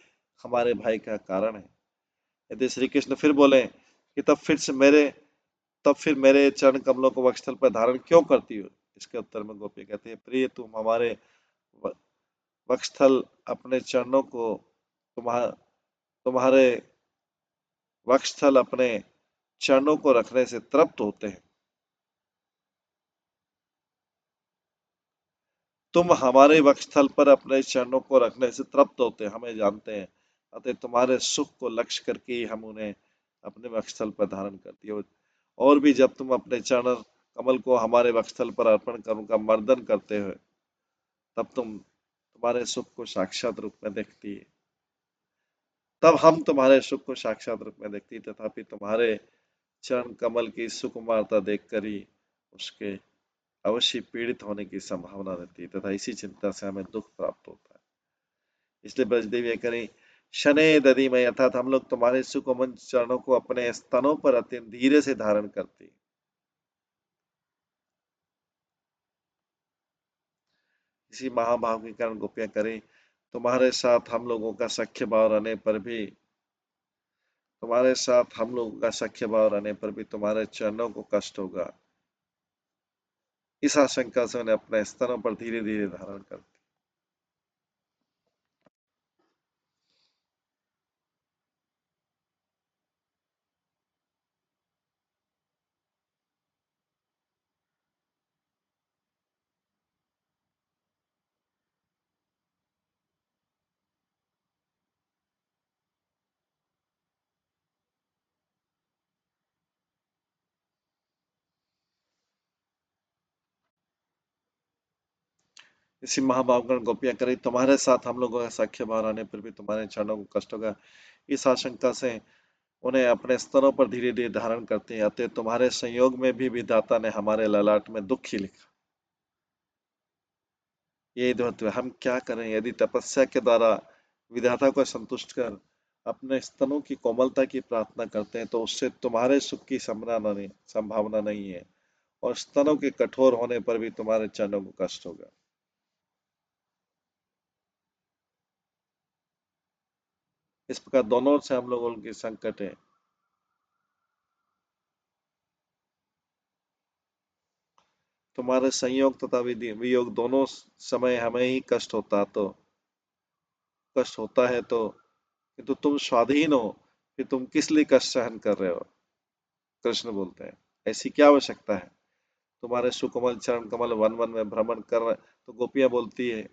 हमारे भय का कारण है। यदि श्री कृष्ण फिर बोले कि तब फिर मेरे चरण कमलों को वक्षस्थल पर धारण क्यों करती हो, इसके उत्तर में गोपी कहते हैं, प्रिय तुम हमारे वक्षस्थल अपने चरणों को तुम्हारे वक्षस्थल अपने चरणों को रखने से तृप्त होते हैं। तुम हमारे वक्षस्थल पर अपने चरणों को रखने से तृप्त होते हैं, हमें जानते हैं, अतः तुम्हारे सुख को लक्ष्य करके ही हम उन्हें अपने वक्षस्थल पर धारण करती हो। और भी जब तुम अपने चरण कमल को हमारे वक्षस्थल पर अर्पण कर उनका मर्दन करते हो, तब तुम्हारे सुख को साक्षात रूप में देखती है। तब हम तुम्हारे सुख को साक्षात रूप में देखती, तथापि तुम्हारे चरण कमल की सुकुमारता देखकर ही उसके अवश्य पीड़ित होने की संभावना रहती है, तथा इसी चिंता से हमें दुख प्राप्त होता है। इसलिए ब्रजदेव ये करें, शनै दधि में, अर्थात हम लोग तुम्हारे सुकोमल चरणों को अपने स्तनों पर अत्यंत धीरे से धारण करते हैं। इसी महाभाव के कारण गोपियां करें, तुम्हारे साथ हम लोगों का सख्य भाव रहने पर भी तुम्हारे चरणों को कष्ट होगा, इस आशंका से उन्हें अपने स्तनों पर धीरे धीरे धारण कर। इसी महाभावगण गोपियां करी तुम्हारे साथ हम लोगों का साख्य भाव रहने पर भी तुम्हारे चरणों को कष्ट होगा, इस आशंका से उन्हें अपने स्तरों पर धीरे धीरे धारण करती हैं। अतः तुम्हारे संयोग में भी विधाता ने हमारे ललाट में दुख ही लिखा। यही तो हम क्या करें, यदि तपस्या के द्वारा विधाता को संतुष्ट कर अपने स्तनों की कोमलता की प्रार्थना करते हैं तो उससे तुम्हारे सुख की संभावना नहीं है, और स्तनों के कठोर होने पर भी तुम्हारे चरणों को कष्ट होगा। इस प्रकार दोनों से हम लोगों की संकट है। तुम्हारे संयोग तथा वियोग दोनों समय हमें ही कष्ट होता है तो किंतु तुम स्वाधीन हो, फिर तुम किस लिए कष्ट सहन कर रहे हो? कृष्ण बोलते हैं, ऐसी क्या आवश्यकता है? तुम्हारे सुकोमल चरण कमल वन वन में भ्रमण कर रहे। तो गोपियां बोलती है,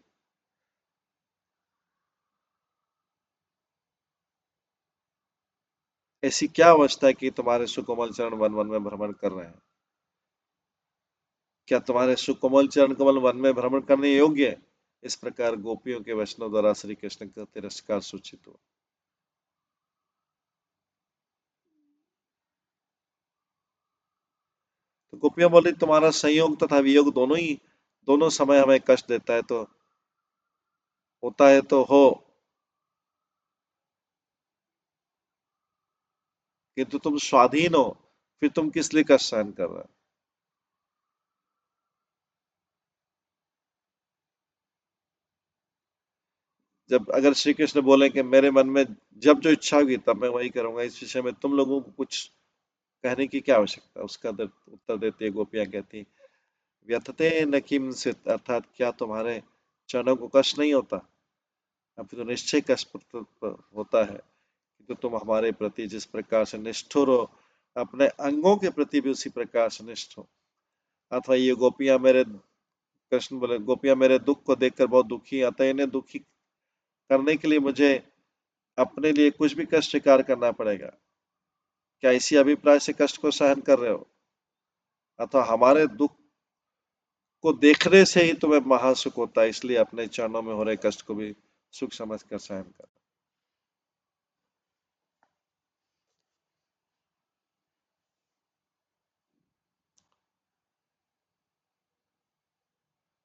ऐसी क्या अवस्था है कि तुम्हारे सुकोमल चरण वन वन में भ्रमण कर रहे हैं? क्या तुम्हारे सुकोमल चरण कमल वन में भ्रमण करने योग्य है? इस प्रकार गोपियों के वचनों द्वारा श्री कृष्ण का तिरस्कार सूचित हो। तो गोपियां बोली, तुम्हारा संयोग तथा वियोग दोनों समय हमें कष्ट देता है, तो होता है तो हो, किंतु तुम स्वाधीन हो, फिर तुम किस लिए कष्ट सहन कर रहे हो? जब अगर श्री कृष्ण बोले कि मेरे मन में जब जो इच्छा होगी तब मैं वही करूंगा, इस विषय में तुम लोगों को कुछ कहने की क्या आवश्यकता? उसका उत्तर देती है गोपियां, कहती, व्यथते न किंचित, अर्थात क्या तुम्हारे चरणों को कष्ट नहीं होता? अब तो निश्चय कष्ट होता है कि तो तुम हमारे प्रति जिस प्रकार से निष्ठुर हो, अपने अंगों के प्रति भी उसी प्रकार से निष्ठ हो। अथवा ये गोपियां मेरे, कृष्ण बोले, गोपियां मेरे दुख को देखकर बहुत दुखी, अतः इन्हें दुखी करने के लिए मुझे अपने लिए कुछ भी कष्ट स्वीकार करना पड़ेगा। क्या इसी अभिप्राय से कष्ट को सहन कर रहे हो? अथवा हमारे दुख को देखने से ही तुम्हें महासुख होता है, इसलिए अपने चरणों में हो रहे कष्ट को भी सुख समझ कर सहन कर।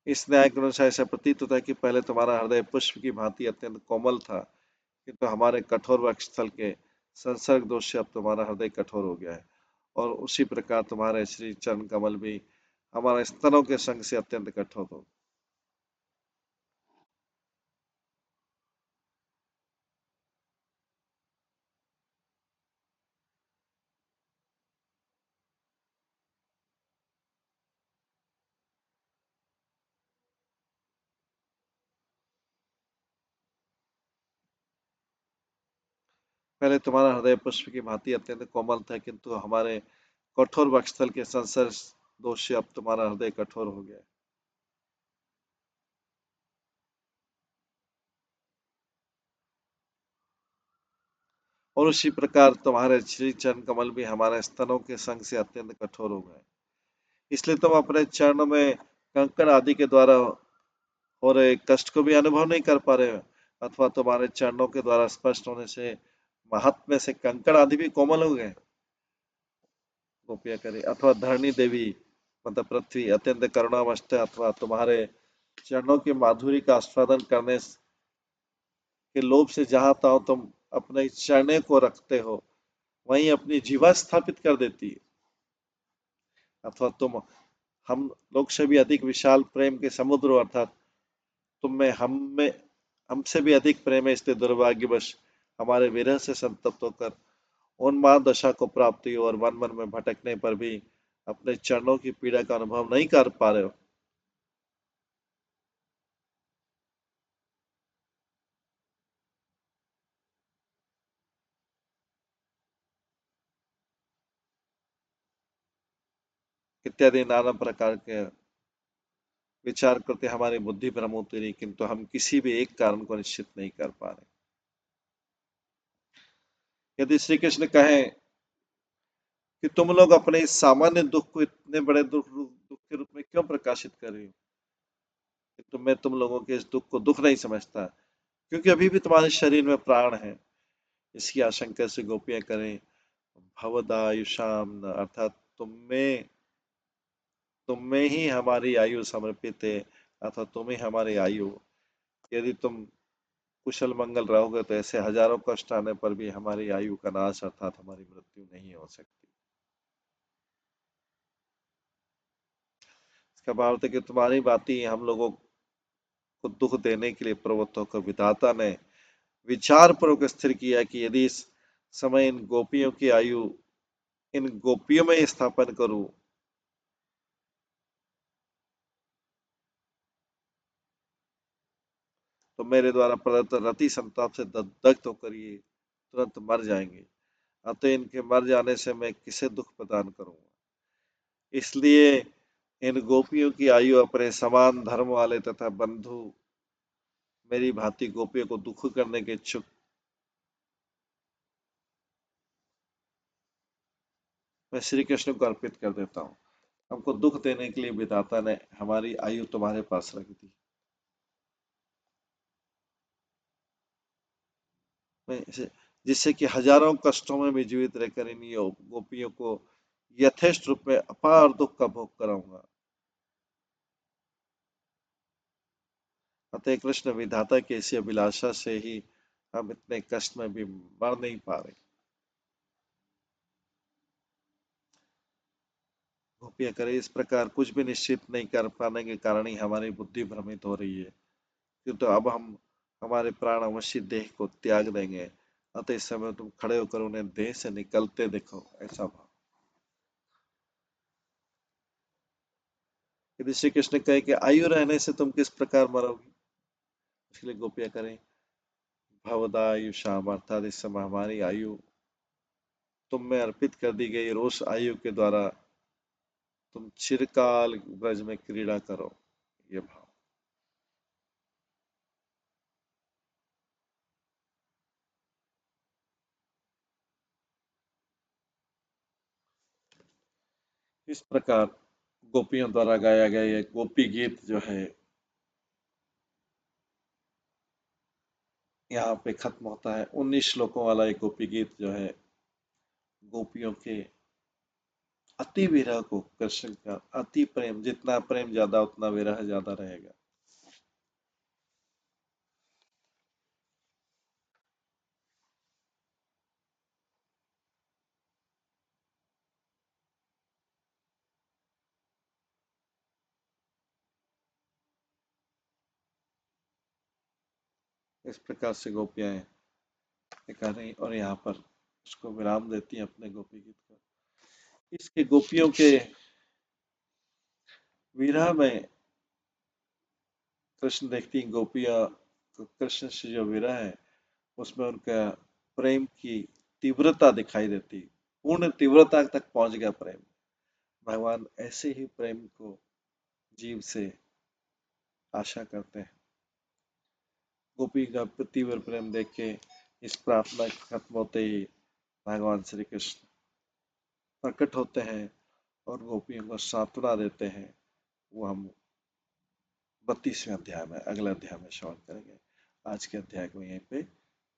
इस न्याय के अनुसार ऐसा प्रतीत होता है कि पहले तुम्हारा हृदय पुष्प की भांति अत्यंत कोमल था, किंतु हमारे कठोर वक्षस्थल के संसर्ग दोष से अब तुम्हारा हृदय कठोर हो गया है, और उसी प्रकार तुम्हारे श्री चरण कमल भी हमारे स्तनों के संग से अत्यंत कठोर हो। पहले तुम्हारा हृदय पुष्प की भांति अत्यंत कोमल था, किंतु हमारे कठोर वक्षस्थल के संसर्ग दोष से अब तुम्हारा हृदय कठोर हो गया है। और उसी प्रकार तुम्हारे श्री चरण कमल भी हमारे स्तनों के संग से अत्यंत कठोर हो गए, इसलिए तुम अपने चरणों में कंकड़ आदि के द्वारा हो रहे कष्ट को भी अनुभव नहीं कर पा रहे हो, अथवा तुम्हारे चरणों के द्वारा स्पष्ट होने से महात्म्य से कंकड़ आदि भी कोमल हो गए। गोपियां करे, अथवा धरणी देवी मतलब पृथ्वी अत्यंत करुणावश, अथवा तुम्हारे चरणों की माधुरी का आस्वादन करने के लोभ से जहां तहां तुम अपने चरणे को रखते हो, वहीं अपनी जीवा स्थापित कर देती है। अथवा तुम हम लोग से भी अधिक विशाल प्रेम के समुद्र हो, अर्थात तुम में हमसे भी अधिक प्रेम है, इसलिए दुर्भाग्यवश हमारे विरह से संतप्त होकर उन्माद दशा को प्राप्त हुई, और वन वन में भटकने पर भी अपने चरणों की पीड़ा का अनुभव नहीं कर पा रहे हो। इत्यादि नाना प्रकार के विचार करते हमारी बुद्धि भ्रम होती रही, किंतु हम किसी भी एक कारण को निश्चित नहीं कर पा रहे। यदि श्री कृष्ण कहें कि तुम लोग अपने इस सामान्य दुख को इतने बड़े दुख के रूप में क्यों प्रकाशित कर रही हो, तो मैं तुम लोगों के इस दुख को दुख नहीं समझता, क्योंकि अभी भी तुम्हारे शरीर में प्राण है। इसकी आशंका से गोपियां करें, भवदायुषाम न, अर्थात तुम में ही हमारी आयु समर्पित है, अर्थात तुम ही हमारी आयु। यदि तुम कुशल मंगल रहोगे तो ऐसे हजारों कष्ट आने पर भी हमारी आयु का नाश अर्थात हमारी मृत्यु नहीं हो सकती। इसका भाव है कि तुम्हारी बातें हम लोगों को दुख देने के लिए प्रवृत्त होकर विधाता ने विचार पूर्वक स्थिर किया कि यदि इस समय इन गोपियों की आयु इन गोपियों में स्थापन करूं, तो मेरे द्वारा प्रदत्त रति संताप से दग्ध होकर ये तुरंत मर जाएंगे। अतः इनके मर जाने से मैं किसे दुख प्रदान करूंगा। इसलिए इन गोपियों की आयु अपने समान धर्म वाले तथा बंधु मेरी भांति गोपियों को दुख करने के इच्छुक मैं श्री कृष्ण को अर्पित कर देता हूँ। हमको दुख देने के लिए विधाता ने हमारी आयु तुम्हारे पास रख दी। जिससे कि हजारों कष्टों में भी जीवित रहकर इन गोपियों को यथेष्ट रूप में अपार दुख का भोग कराऊंगा। अतः कृष्ण विधाता की ऐसी अभिलाषा से ही हम इतने कष्ट में भी मर नहीं पा रहे। गोपियां करें इस प्रकार कुछ भी निश्चित नहीं कर पाने के कारण ही हमारी बुद्धि भ्रमित हो रही है, किंतु अब हम हमारे प्राण अवश्य देह को त्याग देंगे। अतः इस समय तुम खड़े होकर उन्हें देह से निकलते देखो, ऐसा भाव। यदि श्री कृष्ण कहे कि आयु रहने से तुम किस प्रकार मरोगी, इसलिए गोपियां करें, भवदायुषाम, अर्थात इस समय हमारी आयु तुम में अर्पित कर दी गई। रोष आयु के द्वारा तुम चिरकाल ब्रज में क्रीड़ा करो, ये भाव। इस प्रकार गोपियों द्वारा गाया गया ये गोपी गीत जो है यहाँ पे खत्म होता है। 19 श्लोकों वाला एक गोपी गीत जो है गोपियों के अति विरह को, कृष्ण का अति प्रेम, जितना प्रेम ज्यादा उतना विरह ज्यादा रहेगा। इस प्रकार से गोपियां कर रही और यहाँ पर उसको विराम देती हैं अपने गोपी गीत को। इसके गोपियों के विरह में कृष्ण देखती हैं गोपियां, कृष्ण से जो विरह है उसमें उनका प्रेम की तीव्रता दिखाई देती, पूर्ण तीव्रता तक पहुंच गया प्रेम। भगवान ऐसे ही प्रेम को जीव से आशा करते हैं। गोपी का तीव्र प्रेम देख के इस प्रार्थना खत्म होते ही भगवान श्री कृष्ण प्रकट होते हैं और गोपियों को सांत्वना देते हैं। वो हम 32वें अध्याय में, अगले अध्याय में श्रवण करेंगे। आज के अध्याय को यहीं पे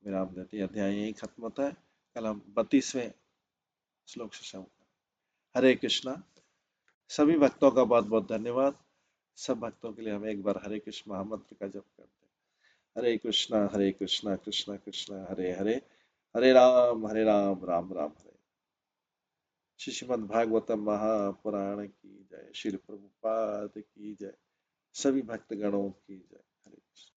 विराम देते हैं, अध्याय यहीं खत्म होता है। कल हम 32वें श्लोक से श्रवण करेंगे। हरे कृष्णा। सभी भक्तों का बहुत बहुत धन्यवाद। सब भक्तों के लिए हम एक बार हरे कृष्ण महामंत्र का जप करते हैं। हरे कृष्णा कृष्णा कृष्णा हरे हरे, हरे राम राम राम हरे। श्रीमद् भागवतम महापुराण की जय, श्री प्रभुपाद की जय, सभी भक्तगणों की जय। हरे कृष्ण।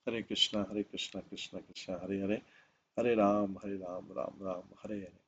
हरे कृष्णा कृष्णा कृष्णा हरे हरे, हरे राम राम राम हरे हरे।